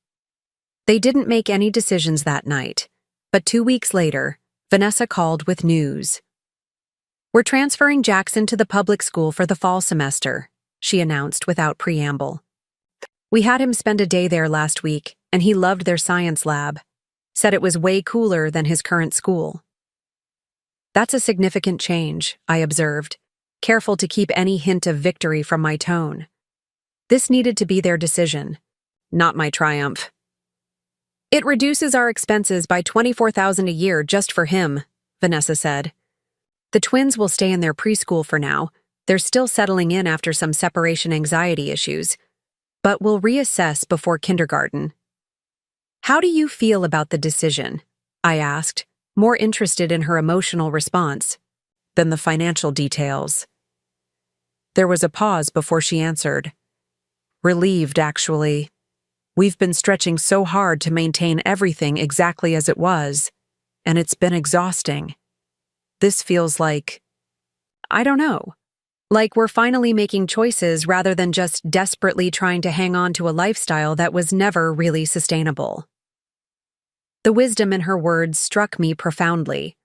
They didn't make any decisions that night, but 2 weeks later, Vanessa called with news. We're transferring Jackson to the public school for the fall semester, she announced without preamble. We had him spend a day there last week, and he loved their science lab, said it was way cooler than his current school. That's a significant change, I observed, careful to keep any hint of victory from my tone. This needed to be their decision, not my triumph. It reduces our expenses by $24,000 a year just for him, Vanessa said. The twins will stay in their preschool for now. They're still settling in after some separation anxiety issues, but we'll reassess before kindergarten. How do you feel about the decision? I asked, more interested in her emotional response than the financial details. There was a pause before she answered. Relieved, actually. We've been stretching so hard to maintain everything exactly as it was, and it's been exhausting. This feels like, I don't know, Like we're finally making choices rather than just desperately trying to hang on to a lifestyle that was never really sustainable. The wisdom in her words struck me profoundly.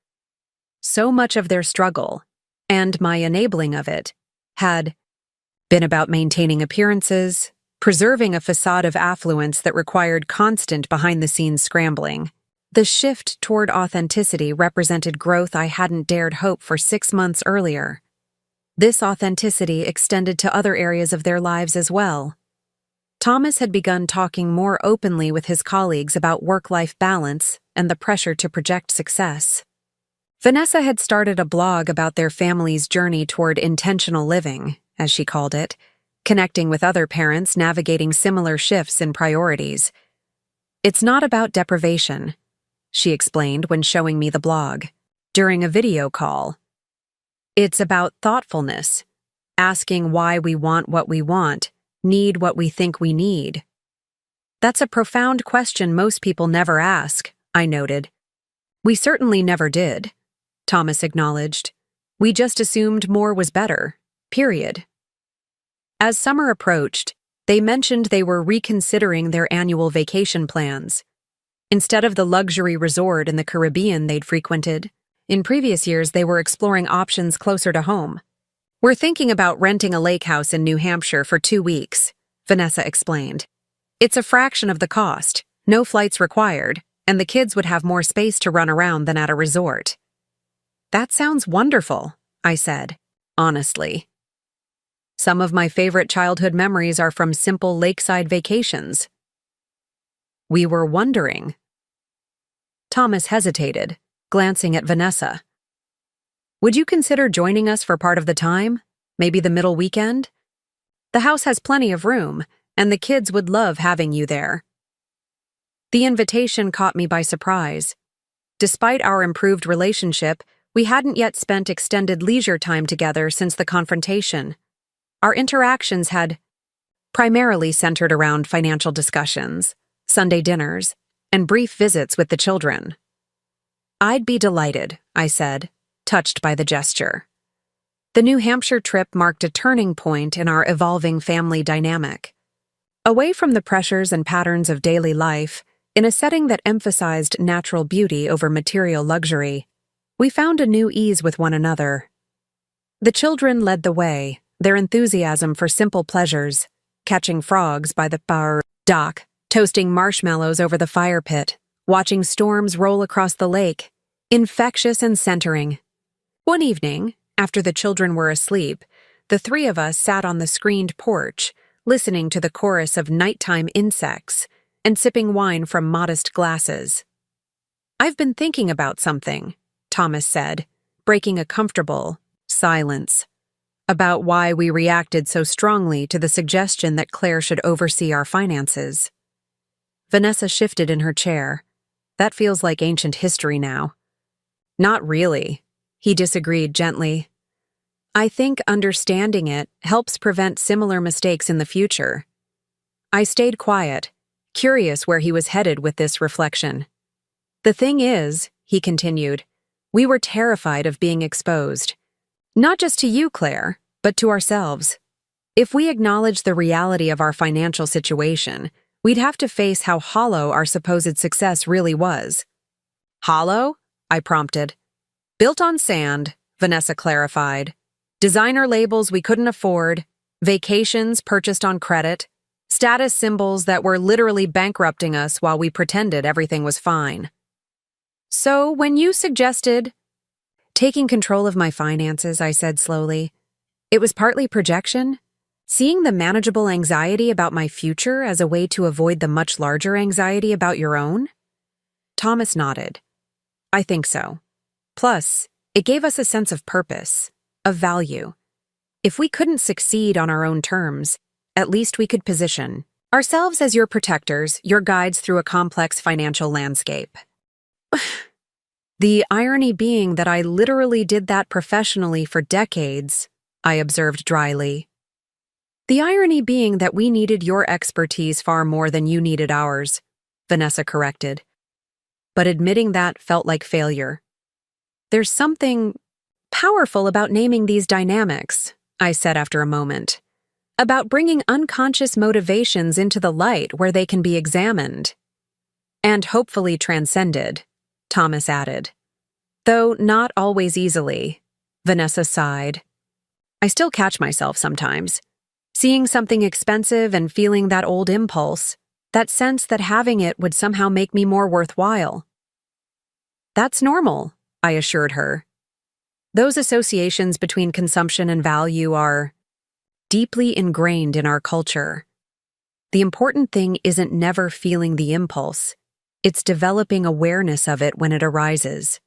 So much of their struggle, and my enabling of it, had been about maintaining appearances, preserving a facade of affluence that required constant behind-the-scenes scrambling. The shift toward authenticity represented growth I hadn't dared hope for 6 months earlier. This authenticity extended to other areas of their lives as well. Thomas had begun talking more openly with his colleagues about work-life balance and the pressure to project success. Vanessa had started a blog about their family's journey toward intentional living, as she called it, connecting with other parents navigating similar shifts in priorities. "It's not about deprivation," she explained when showing me the blog, during a video call. "It's about thoughtfulness, asking why we want what we want, need what we think we need." "That's a profound question most people never ask," I noted. "We certainly never did," Thomas acknowledged. "We just assumed more was better, period." As summer approached, they mentioned they were reconsidering their annual vacation plans. Instead of the luxury resort in the Caribbean they'd frequented, in previous years they were exploring options closer to home. "We're thinking about renting a lake house in New Hampshire for 2 weeks," Vanessa explained. "It's a fraction of the cost, no flights required, and the kids would have more space to run around than at a resort." "That sounds wonderful," I said, honestly. "Some of my favorite childhood memories are from simple lakeside vacations." "We were wondering." Thomas hesitated, glancing at Vanessa. "Would you consider joining us for part of the time? Maybe the middle weekend? The house has plenty of room, and the kids would love having you there." The invitation caught me by surprise. Despite our improved relationship, we hadn't yet spent extended leisure time together since the confrontation. Our interactions had primarily centered around financial discussions, Sunday dinners, and brief visits with the children. "I'd be delighted," I said, touched by the gesture. The New Hampshire trip marked a turning point in our evolving family dynamic. Away from the pressures and patterns of daily life, in a setting that emphasized natural beauty over material luxury, we found a new ease with one another. The children led the way, their enthusiasm for simple pleasures, catching frogs by the bar dock, toasting marshmallows over the fire pit, watching storms roll across the lake, infectious and centering. One evening, after the children were asleep, the 3 of us sat on the screened porch, listening to the chorus of nighttime insects and sipping wine from modest glasses. "I've been thinking about something," Thomas said, breaking a comfortable silence, "about why we reacted so strongly to the suggestion that Claire should oversee our finances." Vanessa shifted in her chair. "That feels like ancient history now." "Not really," he disagreed gently. "I think understanding it helps prevent similar mistakes in the future." I stayed quiet, curious where he was headed with this reflection. "The thing is," he continued, "we were terrified of being exposed. Not just to you, Claire, but to ourselves. If we acknowledge the reality of our financial situation, we'd have to face how hollow our supposed success really was." "Hollow?" I prompted. "Built on sand," Vanessa clarified. "Designer labels we couldn't afford, vacations purchased on credit, status symbols that were literally bankrupting us while we pretended everything was fine." "So when you suggested—" "Taking control of my finances," I said slowly, "it was partly projection, seeing the manageable anxiety about my future as a way to avoid the much larger anxiety about your own." Thomas nodded. "I think so. Plus, it gave us a sense of purpose, of value. If we couldn't succeed on our own terms, at least we could position ourselves as your protectors, your guides through a complex financial landscape." "The irony being that I literally did that professionally for decades," I observed dryly. "The irony being that we needed your expertise far more than you needed ours," Vanessa corrected. But admitting that felt like failure. "There's something powerful about naming these dynamics," I said after a moment. About bringing unconscious motivations into the light where they can be examined. And hopefully transcended, Thomas added. Though not always easily, Vanessa sighed. I still catch myself sometimes. Seeing something expensive and feeling that old impulse, that sense that having it would somehow make me more worthwhile. That's normal, I assured her. Those associations between consumption and value are deeply ingrained in our culture. The important thing isn't never feeling the impulse, it's developing awareness of it when it arises.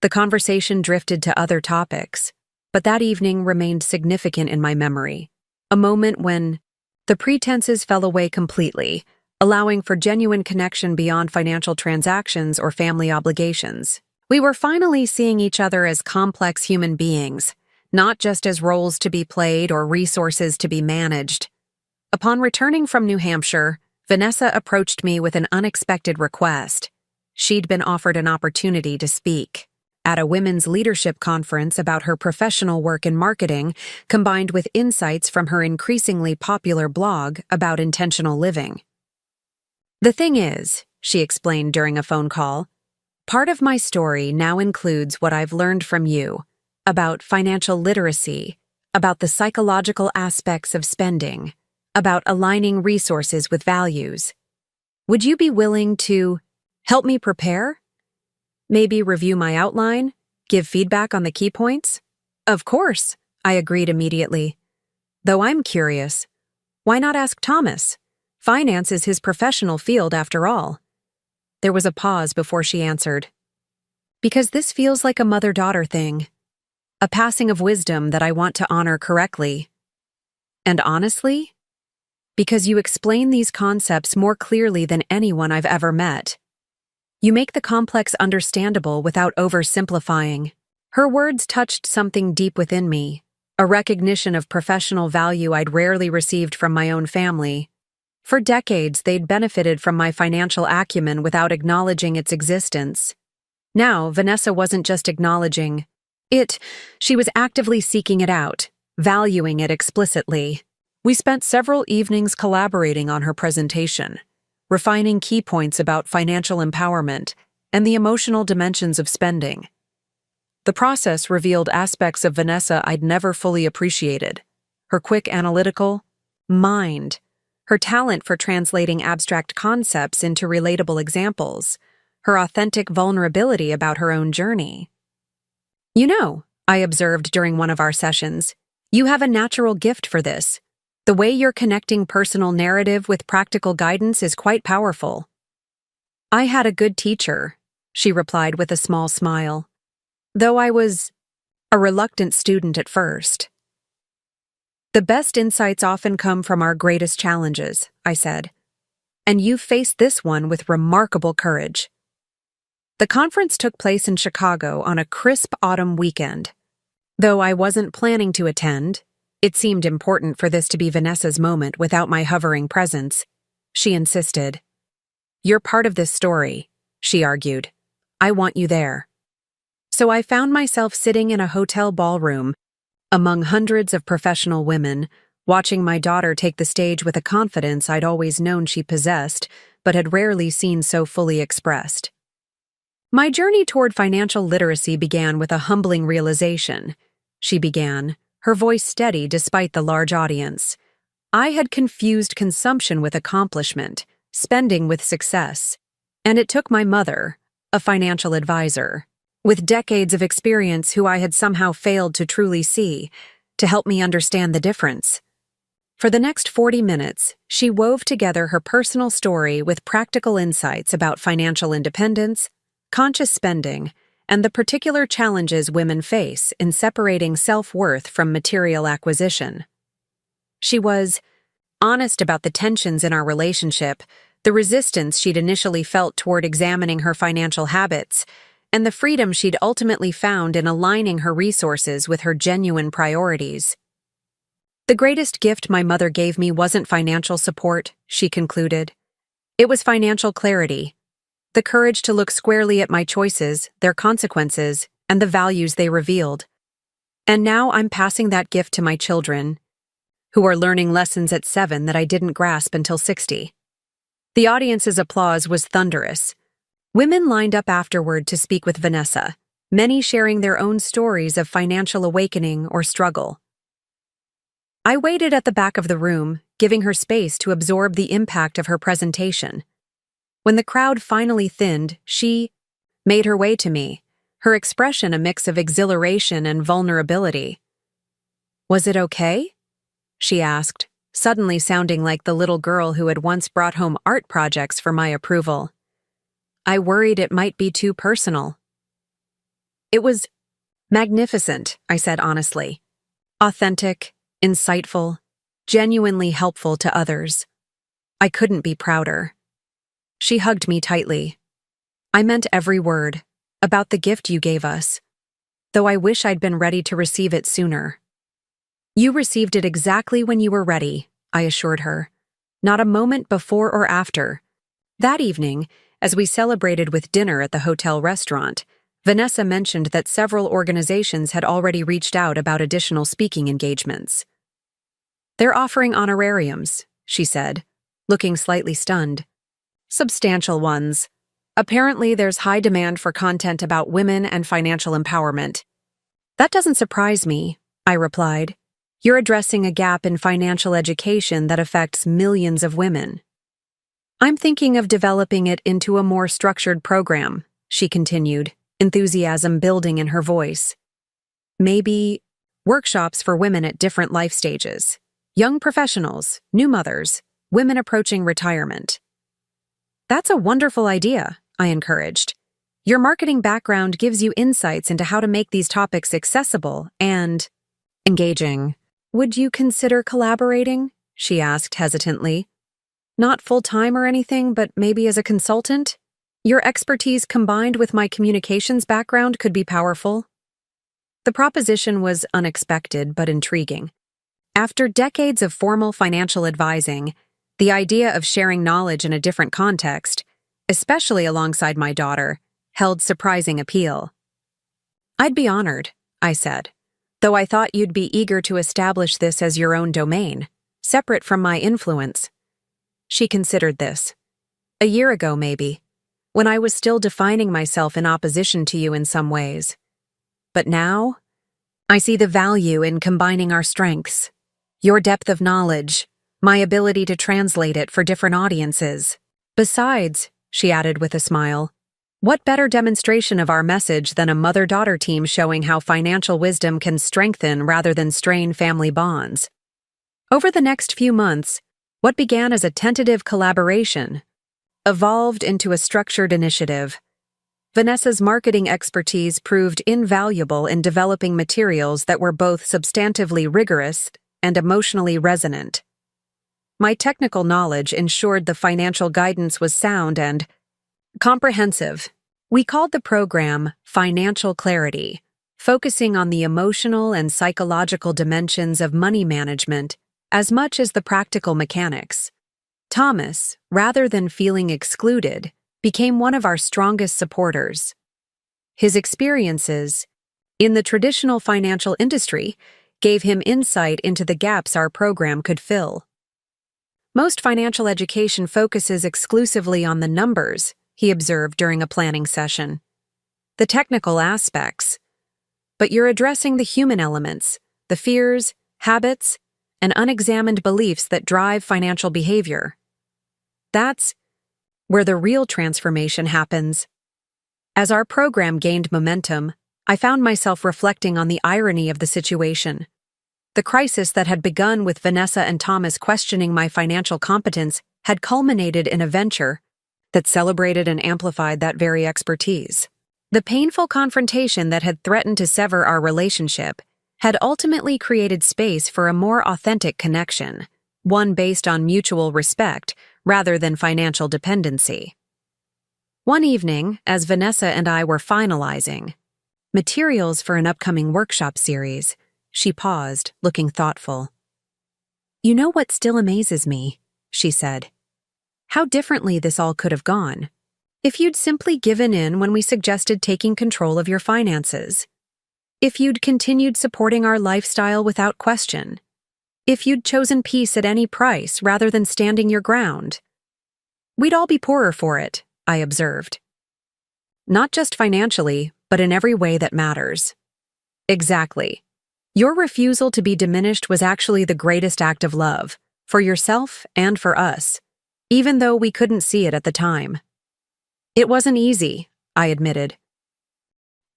The conversation drifted to other topics, but that evening remained significant in my memory, a moment when the pretenses fell away completely, allowing for genuine connection beyond financial transactions or family obligations. We were finally seeing each other as complex human beings, not just as roles to be played or resources to be managed. Upon returning from New Hampshire, Vanessa approached me with an unexpected request. She'd been offered an opportunity to speak at a women's leadership conference about her professional work in marketing, combined with insights from her increasingly popular blog about intentional living. The thing is, she explained during a phone call, part of my story now includes what I've learned from you about financial literacy, about the psychological aspects of spending, about aligning resources with values. Would you be willing to help me prepare? Maybe review my outline, give feedback on the key points? Of course, I agreed immediately. Though I'm curious, why not ask Thomas? Finance is his professional field after all. There was a pause before she answered. Because this feels like a mother-daughter thing. A passing of wisdom that I want to honor correctly. And honestly, because you explain these concepts more clearly than anyone I've ever met. You make the complex understandable without oversimplifying. Her words touched something deep within me, a recognition of professional value I'd rarely received from my own family. For decades, they'd benefited from my financial acumen without acknowledging its existence. Now, Vanessa wasn't just acknowledging it, she was actively seeking it out, valuing it explicitly. We spent several evenings collaborating on her presentation, refining key points about financial empowerment and the emotional dimensions of spending. The process revealed aspects of Vanessa I'd never fully appreciated. Her quick analytical mind, her talent for translating abstract concepts into relatable examples, her authentic vulnerability about her own journey. You know, I observed during one of our sessions, you have a natural gift for this. The way you're connecting personal narrative with practical guidance is quite powerful. I had a good teacher, she replied with a small smile, though I was a reluctant student at first. The best insights often come from our greatest challenges, I said, and you've faced this one with remarkable courage. The conference took place in Chicago on a crisp autumn weekend. Though I wasn't planning to attend, it seemed important for this to be Vanessa's moment without my hovering presence. She insisted. You're part of this story, she argued. I want you there. So I found myself sitting in a hotel ballroom, among hundreds of professional women, watching my daughter take the stage with a confidence I'd always known she possessed, but had rarely seen so fully expressed. My journey toward financial literacy began with a humbling realization, she began, her voice steady despite the large audience. I had confused consumption with accomplishment, spending with success, and it took my mother, a financial advisor, with decades of experience who I had somehow failed to truly see, to help me understand the difference. For the next 40 minutes, she wove together her personal story with practical insights about financial independence, conscious spending, and the particular challenges women face in separating self-worth from material acquisition. She was honest about the tensions in our relationship, the resistance she'd initially felt toward examining her financial habits, and the freedom she'd ultimately found in aligning her resources with her genuine priorities. The greatest gift my mother gave me wasn't financial support, she concluded. It was financial clarity. The courage to look squarely at my choices, their consequences, and the values they revealed. And now I'm passing that gift to my children, who are learning lessons at 7 that I didn't grasp until 60. The audience's applause was thunderous. Women lined up afterward to speak with Vanessa, many sharing their own stories of financial awakening or struggle. I waited at the back of the room, giving her space to absorb the impact of her presentation. When the crowd finally thinned, she made her way to me, her expression a mix of exhilaration and vulnerability. "Was it okay?" she asked, suddenly sounding like the little girl who had once brought home art projects for my approval. I worried it might be too personal. "It was magnificent," I said honestly. "Authentic, insightful, genuinely helpful to others. I couldn't be prouder." She hugged me tightly. "I meant every word, about the gift you gave us, though I wish I'd been ready to receive it sooner." "You received it exactly when you were ready," I assured her. "Not a moment before or after." That evening, as we celebrated with dinner at the hotel restaurant, Vanessa mentioned that several organizations had already reached out about additional speaking engagements. "They're offering honorariums," she said, looking slightly stunned. "Substantial ones. Apparently, there's high demand for content about women and financial empowerment." "That doesn't surprise me," I replied. "You're addressing a gap in financial education that affects millions of women." "I'm thinking of developing it into a more structured program," she continued, enthusiasm building in her voice. "Maybe workshops for women at different life stages, young professionals, new mothers, women approaching retirement." "That's a wonderful idea," I encouraged. "Your marketing background gives you insights into how to make these topics accessible and engaging." "Would you consider collaborating?" she asked hesitantly. "Not full-time or anything, but maybe as a consultant? Your expertise combined with my communications background could be powerful." The proposition was unexpected but intriguing. After decades of formal financial advising, the idea of sharing knowledge in a different context, especially alongside my daughter, held surprising appeal. "I'd be honored," I said, "though I thought you'd be eager to establish this as your own domain, separate from my influence." She considered this. "A year ago, maybe, when I was still defining myself in opposition to you in some ways. But now, I see the value in combining our strengths, your depth of knowledge, my ability to translate it for different audiences. Besides," she added with a smile, "what better demonstration of our message than a mother-daughter team showing how financial wisdom can strengthen rather than strain family bonds?" Over the next few months, what began as a tentative collaboration evolved into a structured initiative. Vanessa's marketing expertise proved invaluable in developing materials that were both substantively rigorous and emotionally resonant. My technical knowledge ensured the financial guidance was sound and comprehensive. We called the program Financial Clarity, focusing on the emotional and psychological dimensions of money management as much as the practical mechanics. Thomas, rather than feeling excluded, became one of our strongest supporters. His experiences in the traditional financial industry gave him insight into the gaps our program could fill. "Most financial education focuses exclusively on the numbers," he observed during a planning session. "The technical aspects. But you're addressing the human elements, the fears, habits, and unexamined beliefs that drive financial behavior. That's where the real transformation happens." As our program gained momentum, I found myself reflecting on the irony of the situation. The crisis that had begun with Vanessa and Thomas questioning my financial competence had culminated in a venture that celebrated and amplified that very expertise. The painful confrontation that had threatened to sever our relationship had ultimately created space for a more authentic connection, one based on mutual respect rather than financial dependency. One evening, as Vanessa and I were finalizing materials for an upcoming workshop series, she paused, looking thoughtful. "You know what still amazes me?" she said. "How differently this all could have gone if you'd simply given in when we suggested taking control of your finances. If you'd continued supporting our lifestyle without question. If you'd chosen peace at any price rather than standing your ground. We'd all be poorer for it, I observed. Not just financially, but in every way that matters. Exactly. Your refusal to be diminished was actually the greatest act of love, for yourself and for us, even though we couldn't see it at the time. It wasn't easy, I admitted.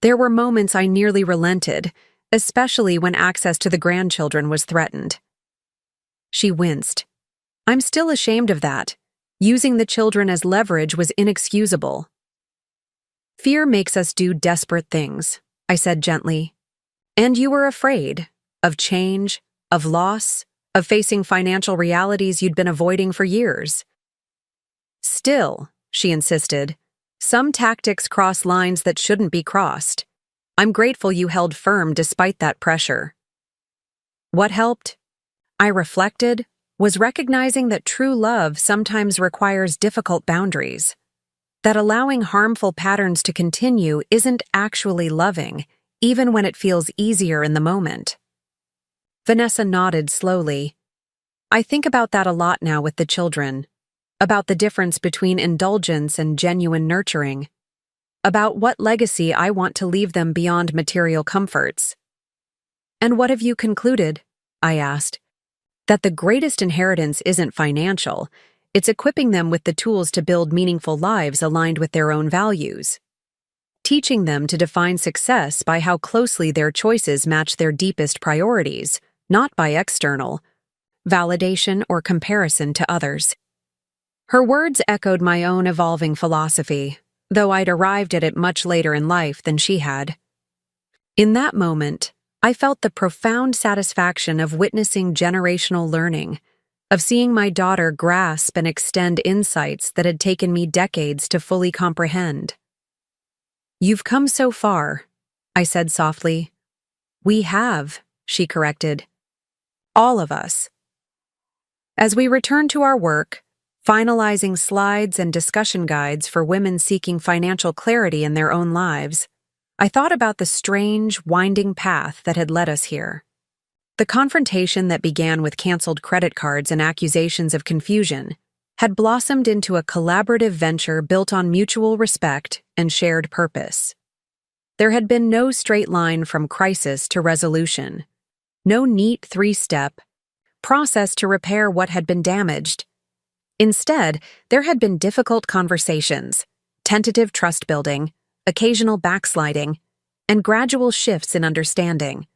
There were moments I nearly relented, especially when access to the grandchildren was threatened. She winced. I'm still ashamed of that. Using the children as leverage was inexcusable. Fear makes us do desperate things, I said gently. And you were afraid of change, of loss, of facing financial realities you'd been avoiding for years. Still, she insisted, some tactics cross lines that shouldn't be crossed. I'm grateful you held firm despite that pressure. What helped? I reflected, was recognizing that true love sometimes requires difficult boundaries. That allowing harmful patterns to continue isn't actually loving, even when it feels easier in the moment. Vanessa nodded slowly. I think about that a lot now with the children. About the difference between indulgence and genuine nurturing. About what legacy I want to leave them beyond material comforts. And what have you concluded? I asked. That the greatest inheritance isn't financial, it's equipping them with the tools to build meaningful lives aligned with their own values. Teaching them to define success by how closely their choices match their deepest priorities, not by external validation or comparison to others. Her words echoed my own evolving philosophy, though I'd arrived at it much later in life than she had. In that moment, I felt the profound satisfaction of witnessing generational learning, of seeing my daughter grasp and extend insights that had taken me decades to fully comprehend. You've come so far, I said softly. We have, she corrected. All of us. As we returned to our work, finalizing slides and discussion guides for women seeking financial clarity in their own lives, I thought about the strange, winding path that had led us here. The confrontation that began with canceled credit cards and accusations of confusion had blossomed into a collaborative venture built on mutual respect and shared purpose. There had been no straight line from crisis to resolution, no neat three-step process to repair what had been damaged. Instead, there had been difficult conversations, tentative trust-building, occasional backsliding, and gradual shifts in understanding,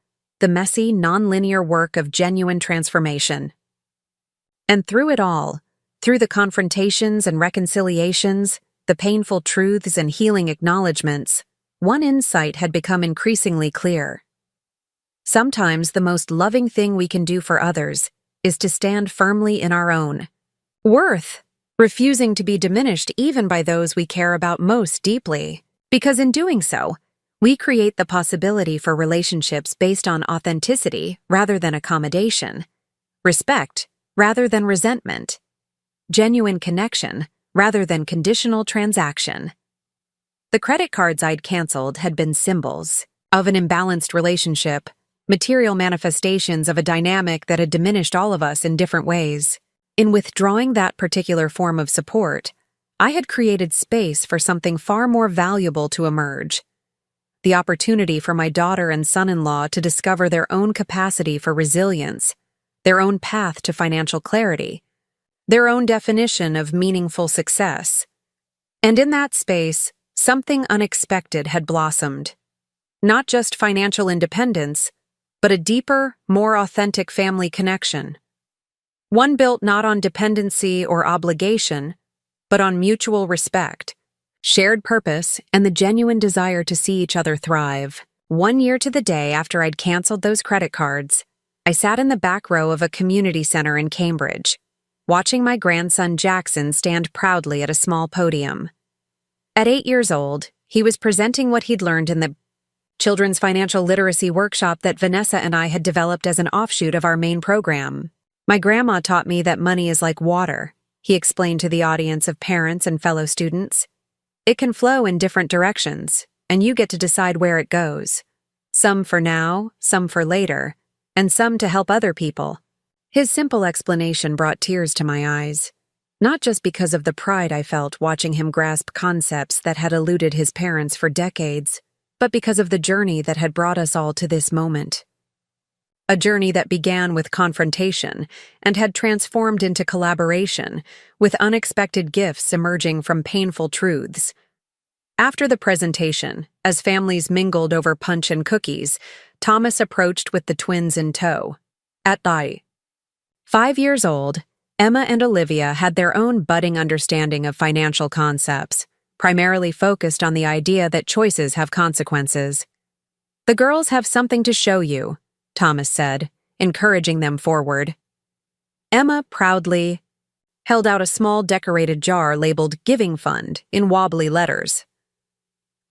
the messy, non-linear work of genuine transformation. And through it all, through the confrontations and reconciliations, the painful truths and healing acknowledgments, one insight had become increasingly clear. Sometimes the most loving thing we can do for others is to stand firmly in our own worth, refusing to be diminished even by those we care about most deeply. Because in doing so, we create the possibility for relationships based on authenticity rather than accommodation, respect rather than resentment, genuine connection rather than conditional transaction. The credit cards I'd canceled had been symbols of an imbalanced relationship, material manifestations of a dynamic that had diminished all of us in different ways. In withdrawing that particular form of support, I had created space for something far more valuable to emerge. The opportunity for my daughter and son-in-law to discover their own capacity for resilience, their own path to financial clarity, their own definition of meaningful success. And in that space, something unexpected had blossomed. Not just financial independence, but a deeper, more authentic family connection. One built not on dependency or obligation, but on mutual respect, shared purpose, and the genuine desire to see each other thrive. 1 year to the day after I'd canceled those credit cards, I sat in the back row of a community center in Cambridge, watching my grandson Jackson stand proudly at a small podium. At 8 years old, he was presenting what he'd learned in the children's financial literacy workshop that Vanessa and I had developed as an offshoot of our main program. My grandma taught me that money is like water, he explained to the audience of parents and fellow students. It can flow in different directions, and you get to decide where it goes. Some for now, some for later, and some to help other people. His simple explanation brought tears to my eyes, not just because of the pride I felt watching him grasp concepts that had eluded his parents for decades, but because of the journey that had brought us all to this moment. A journey that began with confrontation and had transformed into collaboration, with unexpected gifts emerging from painful truths. After the presentation, as families mingled over punch and cookies, Thomas approached with the twins in tow. At 5 years old, Emma and Olivia had their own budding understanding of financial concepts, primarily focused on the idea that choices have consequences. "The girls have something to show you," Thomas said, encouraging them forward. Emma proudly held out a small decorated jar labeled Giving Fund in wobbly letters.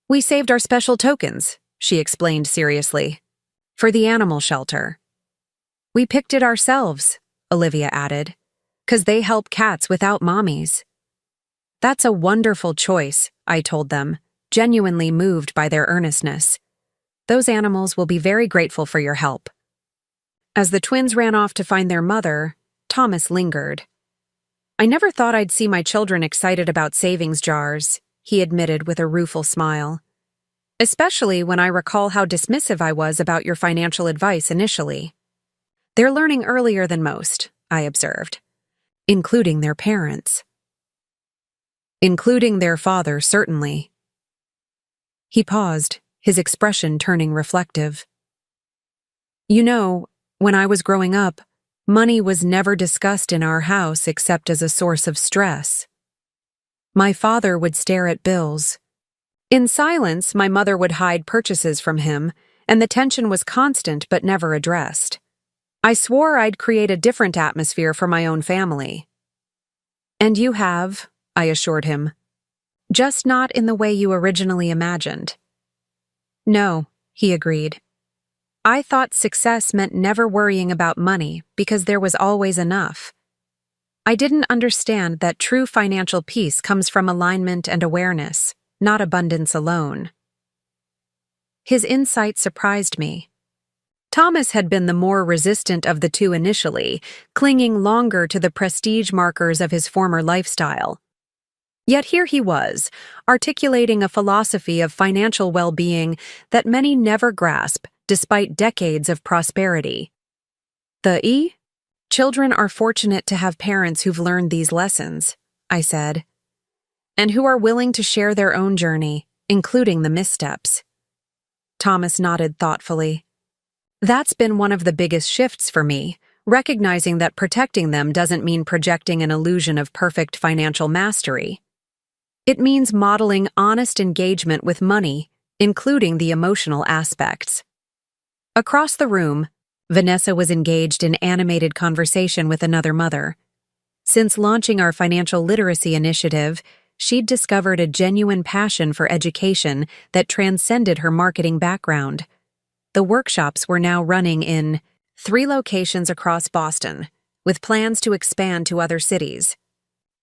"We saved our special tokens," she explained seriously, "for the animal shelter." "We picked it ourselves," Olivia added, "'cause they help cats without mommies." "That's a wonderful choice," I told them, genuinely moved by their earnestness. "Those animals will be very grateful for your help." As the twins ran off to find their mother, Thomas lingered. "I never thought I'd see my children excited about savings jars," he admitted with a rueful smile. "Especially when I recall how dismissive I was about your financial advice initially." "They're learning earlier than most," I observed, "including their parents." "Including their father, certainly." He paused, his expression turning reflective. "You know, when I was growing up, money was never discussed in our house except as a source of stress. My father would stare at bills. In silence, my mother would hide purchases from him, and the tension was constant but never addressed. I swore I'd create a different atmosphere for my own family." "And you have," I assured him. "Just not in the way you originally imagined." "No," he agreed. "I thought success meant never worrying about money because there was always enough. I didn't understand that true financial peace comes from alignment and awareness, not abundance alone." His insight surprised me. Thomas had been the more resistant of the two initially, clinging longer to the prestige markers of his former lifestyle. Yet here he was, articulating a philosophy of financial well-being that many never grasp despite decades of prosperity. Children are fortunate to have parents who've learned these lessons," I said, "and who are willing to share their own journey, including the missteps." Thomas nodded thoughtfully. "That's been one of the biggest shifts for me, recognizing that protecting them doesn't mean projecting an illusion of perfect financial mastery. It means modeling honest engagement with money, including the emotional aspects." Across the room, Vanessa was engaged in animated conversation with another mother. Since launching our financial literacy initiative, she'd discovered a genuine passion for education that transcended her marketing background. The workshops were now running in 3 locations across Boston, with plans to expand to other cities.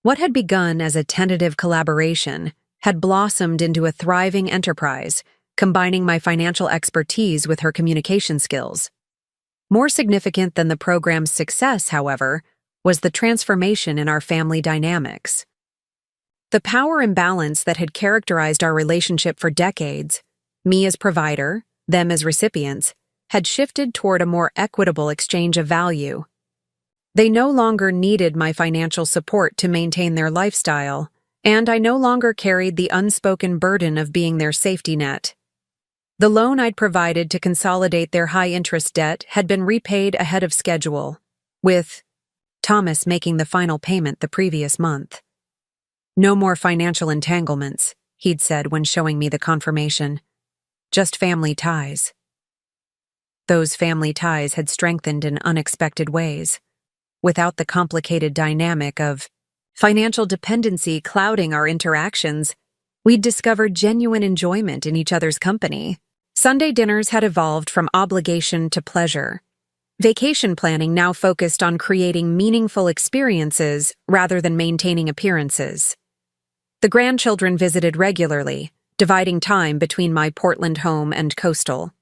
What had begun as a tentative collaboration had blossomed into a thriving enterprise, combining my financial expertise with her communication skills. More significant than the program's success, however, was the transformation in our family dynamics. The power imbalance that had characterized our relationship for decades, me as provider, them as recipients, had shifted toward a more equitable exchange of value. They no longer needed my financial support to maintain their lifestyle, and I no longer carried the unspoken burden of being their safety net. The loan I'd provided to consolidate their high-interest debt had been repaid ahead of schedule, with Thomas making the final payment the previous month. "No more financial entanglements," he'd said when showing me the confirmation. "Just family ties." Those family ties had strengthened in unexpected ways, without the complicated dynamic of financial dependency clouding our interactions. We'd discovered genuine enjoyment in each other's company. Sunday dinners had evolved from obligation to pleasure. Vacation planning now focused on creating meaningful experiences rather than maintaining appearances. The grandchildren visited regularly, dividing time between my Portland home and coastal.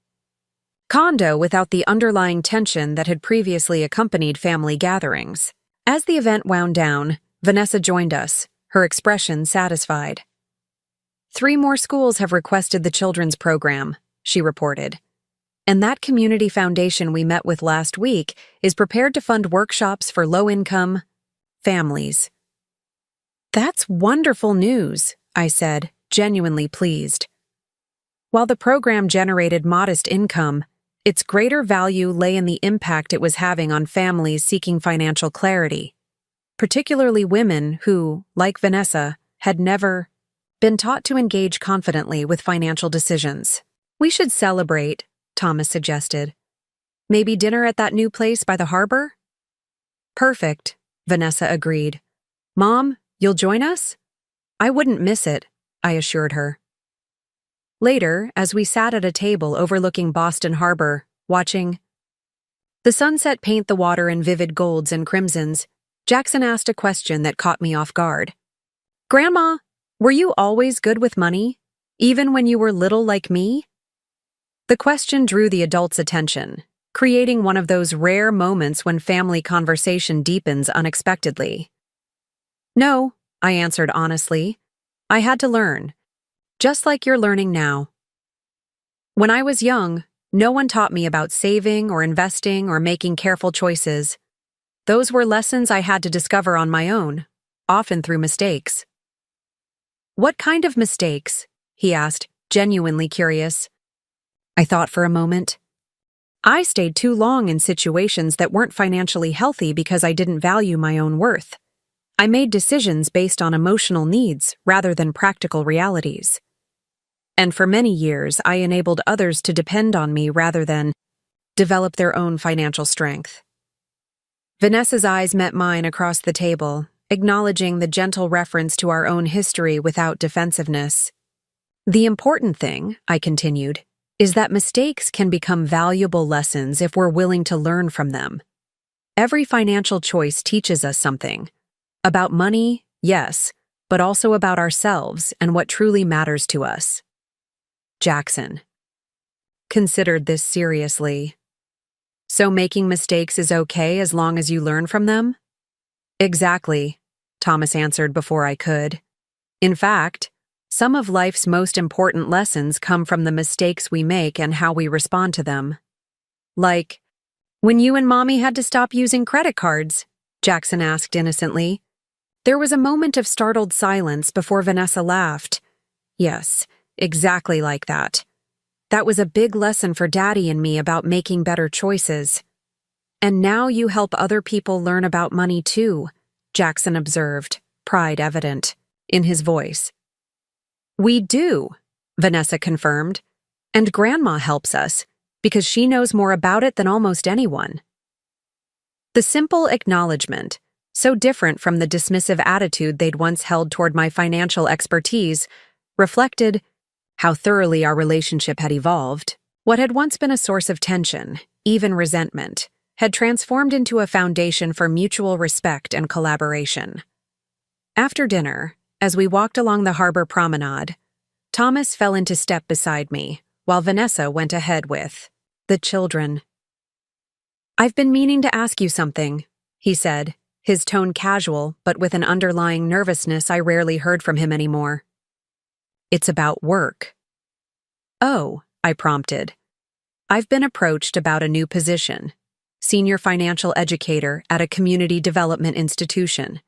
condo without the underlying tension that had previously accompanied family gatherings. As the event wound down, Vanessa joined us, her expression satisfied. 3 more schools have requested the children's program, she reported. And that community foundation we met with last week is prepared to fund workshops for low-income families. That's wonderful news, I said, genuinely pleased. While the program generated modest income, its greater value lay in the impact it was having on families seeking financial clarity, particularly women who, like Vanessa, had never been taught to engage confidently with financial decisions. We should celebrate, Thomas suggested. Maybe dinner at that new place by the harbor? Perfect, Vanessa agreed. Mom, you'll join us? I wouldn't miss it, I assured her. Later, as we sat at a table overlooking Boston Harbor, watching the sunset paint the water in vivid golds and crimsons, Jackson asked a question that caught me off guard. Grandma, were you always good with money, even when you were little like me? The question drew the adult's attention, creating one of those rare moments when family conversation deepens unexpectedly. No, I answered honestly. I had to learn, just like you're learning now. When I was young, no one taught me about saving or investing or making careful choices. Those were lessons I had to discover on my own, often through mistakes. What kind of mistakes? He asked, genuinely curious. I thought for a moment. I stayed too long in situations that weren't financially healthy because I didn't value my own worth. I made decisions based on emotional needs rather than practical realities. And for many years, I enabled others to depend on me rather than develop their own financial strength. Vanessa's eyes met mine across the table, acknowledging the gentle reference to our own history without defensiveness. The important thing, I continued, is that mistakes can become valuable lessons if we're willing to learn from them. Every financial choice teaches us something. About money, yes, but also about ourselves and what truly matters to us. Jackson considered this seriously. So making mistakes is okay as long as you learn from them? Exactly, Thomas answered before I could. In fact, some of life's most important lessons come from the mistakes we make and how we respond to them. Like, when you and Mommy had to stop using credit cards, Jackson asked innocently. There was a moment of startled silence before Vanessa laughed. Yes, exactly like that. That was a big lesson for Daddy and me about making better choices. And now you help other people learn about money too, Jackson observed, pride evident in his voice. We do, Vanessa confirmed, and Grandma helps us because she knows more about it than almost anyone. The simple acknowledgement, so different from the dismissive attitude they'd once held toward my financial expertise, reflected how thoroughly our relationship had evolved. What had once been a source of tension, even resentment, had transformed into a foundation for mutual respect and collaboration. After dinner, as we walked along the harbor promenade, Thomas fell into step beside me, while Vanessa went ahead with the children. I've been meaning to ask you something, he said, his tone casual but with an underlying nervousness I rarely heard from him anymore. It's about work. Oh, I prompted. I've been approached about a new position, senior financial educator at a community development institution.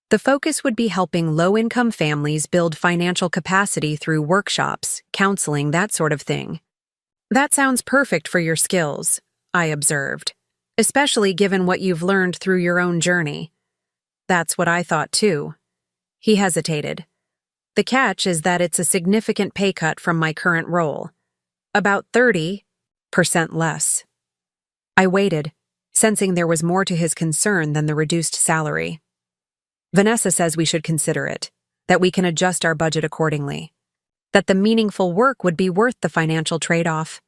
The focus would be helping low-income families build financial capacity through workshops, counseling, that sort of thing. That sounds perfect for your skills, I observed, especially given what you've learned through your own journey. That's what I thought too. He hesitated. The catch is that it's a significant pay cut from my current role. About 30% less. I waited, sensing there was more to his concern than the reduced salary. Vanessa says we should consider it, that we can adjust our budget accordingly, that the meaningful work would be worth the financial trade-off.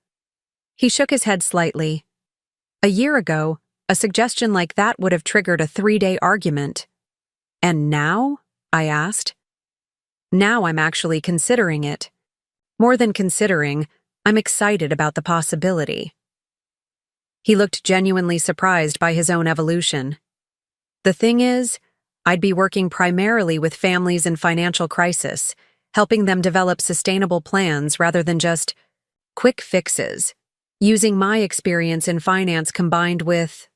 He shook his head slightly. A year ago, a suggestion like that would have triggered a 3-day argument. And now? I asked. Now I'm actually considering it. More than considering, I'm excited about the possibility. He looked genuinely surprised by his own evolution. The thing is, I'd be working primarily with families in financial crisis, helping them develop sustainable plans rather than just quick fixes, using my experience in finance combined with,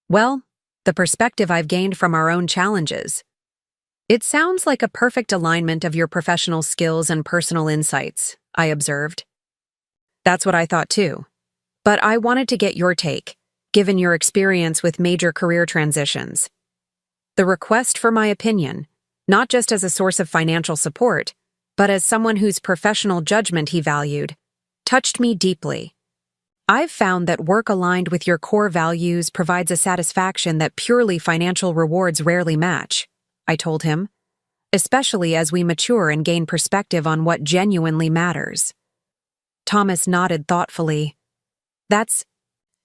well, the perspective I've gained from our own challenges. It sounds like a perfect alignment of your professional skills and personal insights, I observed. That's what I thought too. But I wanted to get your take, given your experience with major career transitions. The request for my opinion, not just as a source of financial support, but as someone whose professional judgment he valued, touched me deeply. I've found that work aligned with your core values provides a satisfaction that purely financial rewards rarely match, I told him, especially as we mature and gain perspective on what genuinely matters. Thomas nodded thoughtfully. That's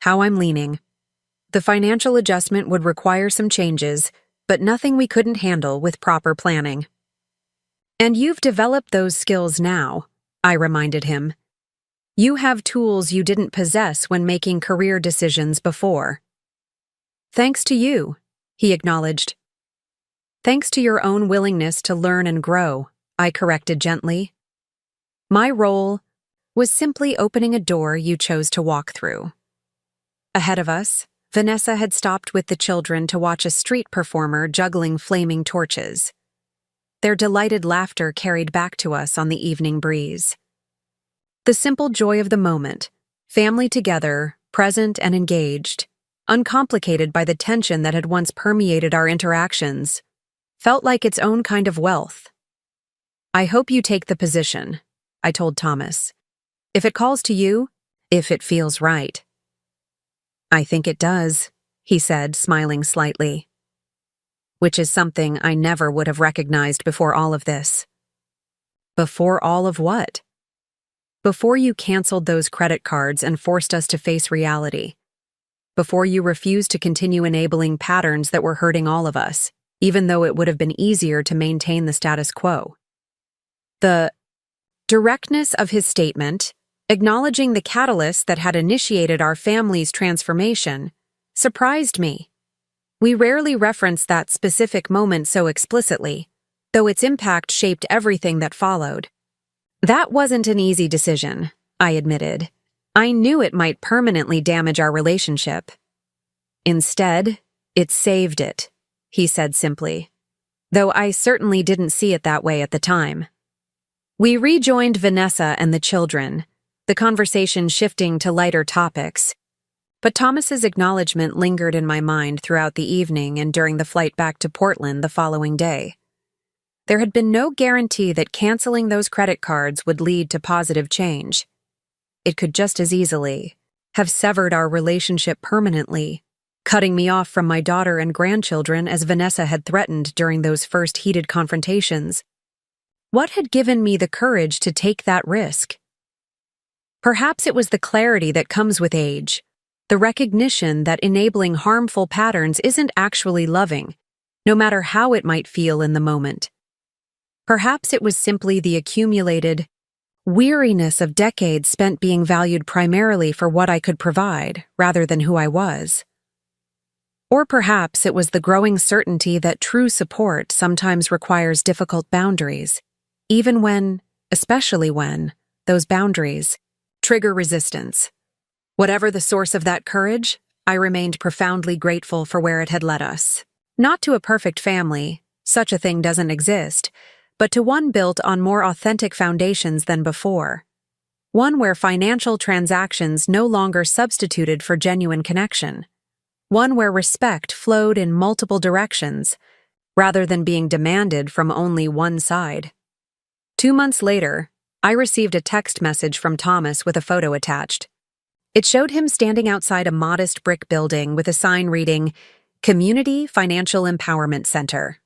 how I'm leaning. The financial adjustment would require some changes, but nothing we couldn't handle with proper planning. And you've developed those skills now, I reminded him. You have tools you didn't possess when making career decisions before. Thanks to you, he acknowledged. Thanks to your own willingness to learn and grow, I corrected gently. My role was simply opening a door you chose to walk through. Ahead of us, Vanessa had stopped with the children to watch a street performer juggling flaming torches. Their delighted laughter carried back to us on the evening breeze. The simple joy of the moment, family together, present and engaged, uncomplicated by the tension that had once permeated our interactions, felt like its own kind of wealth. I hope you take the position, I told Thomas. If it calls to you, if it feels right. I think it does, he said, smiling slightly. Which is something I never would have recognized before all of this. Before all of what? Before you canceled those credit cards and forced us to face reality. Before you refused to continue enabling patterns that were hurting all of us, even though it would have been easier to maintain the status quo. The directness of his statement, acknowledging the catalyst that had initiated our family's transformation, surprised me. We rarely reference that specific moment so explicitly, though its impact shaped everything that followed. That wasn't an easy decision, I admitted. I knew it might permanently damage our relationship. Instead, it saved it, he said simply, though I certainly didn't see it that way at the time. We rejoined Vanessa and the children, the conversation shifting to lighter topics. But Thomas's acknowledgement lingered in my mind throughout the evening and during the flight back to Portland the following day. There had been no guarantee that canceling those credit cards would lead to positive change. It could just as easily have severed our relationship permanently, cutting me off from my daughter and grandchildren as Vanessa had threatened during those first heated confrontations. What had given me the courage to take that risk? Perhaps it was the clarity that comes with age, the recognition that enabling harmful patterns isn't actually loving, no matter how it might feel in the moment. Perhaps it was simply the accumulated weariness of decades spent being valued primarily for what I could provide rather than who I was. Or perhaps it was the growing certainty that true support sometimes requires difficult boundaries, even when, especially when, those boundaries trigger resistance. Whatever the source of that courage, I remained profoundly grateful for where it had led us. Not to a perfect family, such a thing doesn't exist, but to one built on more authentic foundations than before. One where financial transactions no longer substituted for genuine connection. One where respect flowed in multiple directions, rather than being demanded from only one side. 2 months later, I received a text message from Thomas with a photo attached. It showed him standing outside a modest brick building with a sign reading, Community Financial Empowerment Center.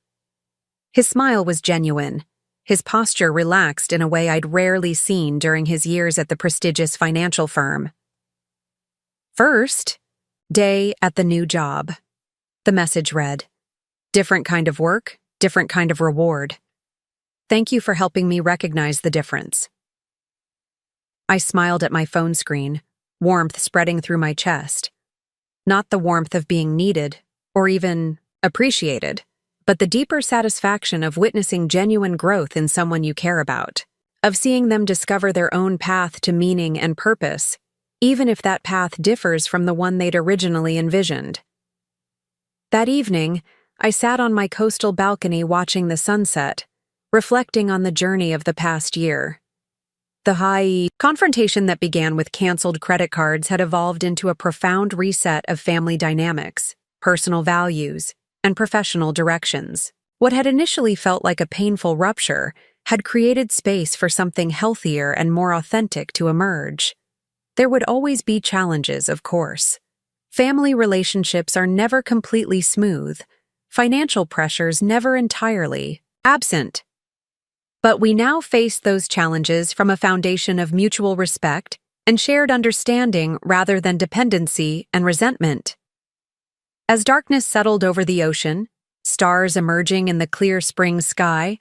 His smile was genuine, his posture relaxed in a way I'd rarely seen during his years at the prestigious financial firm. First day at the new job. The message read, different kind of work, different kind of reward. Thank you for helping me recognize the difference. I smiled at my phone screen, warmth spreading through my chest. not the warmth of being needed or even appreciated, but the deeper satisfaction of witnessing genuine growth in someone you care about, of seeing them discover their own path to meaning and purpose, even if that path differs from the one they'd originally envisioned. That evening, I sat on my coastal balcony watching the sunset, reflecting on the journey of the past year. The high confrontation that began with canceled credit cards had evolved into a profound reset of family dynamics, personal values, and professional directions. What had initially felt like a painful rupture had created space for something healthier and more authentic to emerge. There would always be challenges, of course. Family relationships are never completely smooth, financial pressures never entirely absent. But we now face those challenges from a foundation of mutual respect and shared understanding rather than dependency and resentment. As darkness settled over the ocean, stars emerging in the clear spring sky,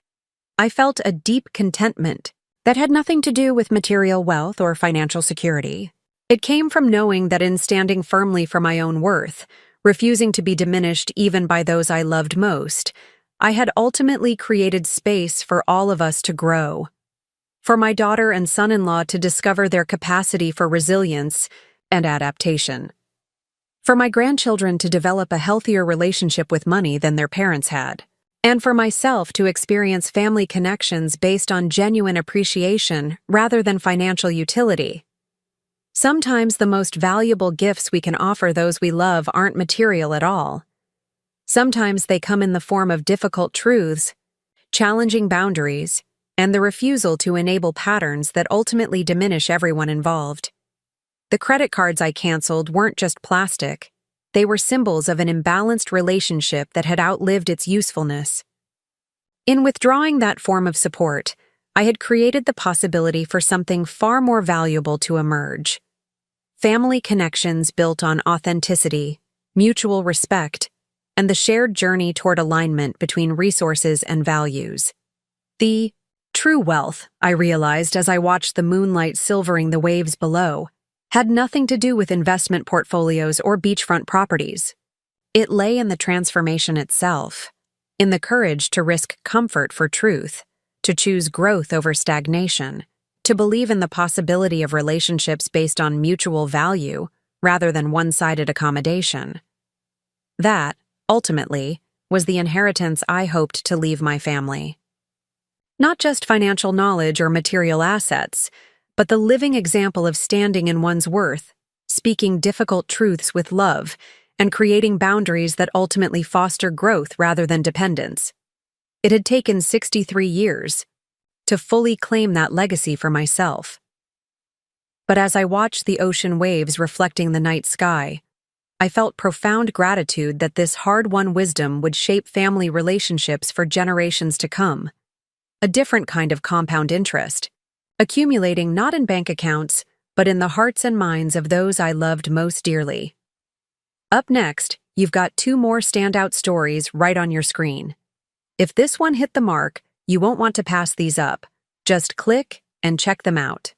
I felt a deep contentment that had nothing to do with material wealth or financial security. It came from knowing that in standing firmly for my own worth, refusing to be diminished even by those I loved most, I had ultimately created space for all of us to grow. For my daughter and son-in-law to discover their capacity for resilience and adaptation. For my grandchildren to develop a healthier relationship with money than their parents had. And for myself to experience family connections based on genuine appreciation rather than financial utility. Sometimes the most valuable gifts we can offer those we love aren't material at all. Sometimes they come in the form of difficult truths, challenging boundaries, and the refusal to enable patterns that ultimately diminish everyone involved. The credit cards I canceled weren't just plastic. They were symbols of an imbalanced relationship that had outlived its usefulness. In withdrawing that form of support, I had created the possibility for something far more valuable to emerge. Family connections built on authenticity, mutual respect, and the shared journey toward alignment between resources and values. The true wealth, I realized as I watched the moonlight silvering the waves below, had nothing to do with investment portfolios or beachfront properties. It lay in the transformation itself, in the courage to risk comfort for truth, to choose growth over stagnation, to believe in the possibility of relationships based on mutual value rather than one-sided accommodation. That, ultimately, was the inheritance I hoped to leave my family. Not just financial knowledge or material assets, but the living example of standing in one's worth, speaking difficult truths with love, and creating boundaries that ultimately foster growth rather than dependence. It had taken 63 years to fully claim that legacy for myself. But as I watched the ocean waves reflecting the night sky, I felt profound gratitude that this hard-won wisdom would shape family relationships for generations to come. A different kind of compound interest, accumulating not in bank accounts, but in the hearts and minds of those I loved most dearly. Up next, you've got 2 more standout stories right on your screen. If this one hit the mark, you won't want to pass these up. Just click and check them out.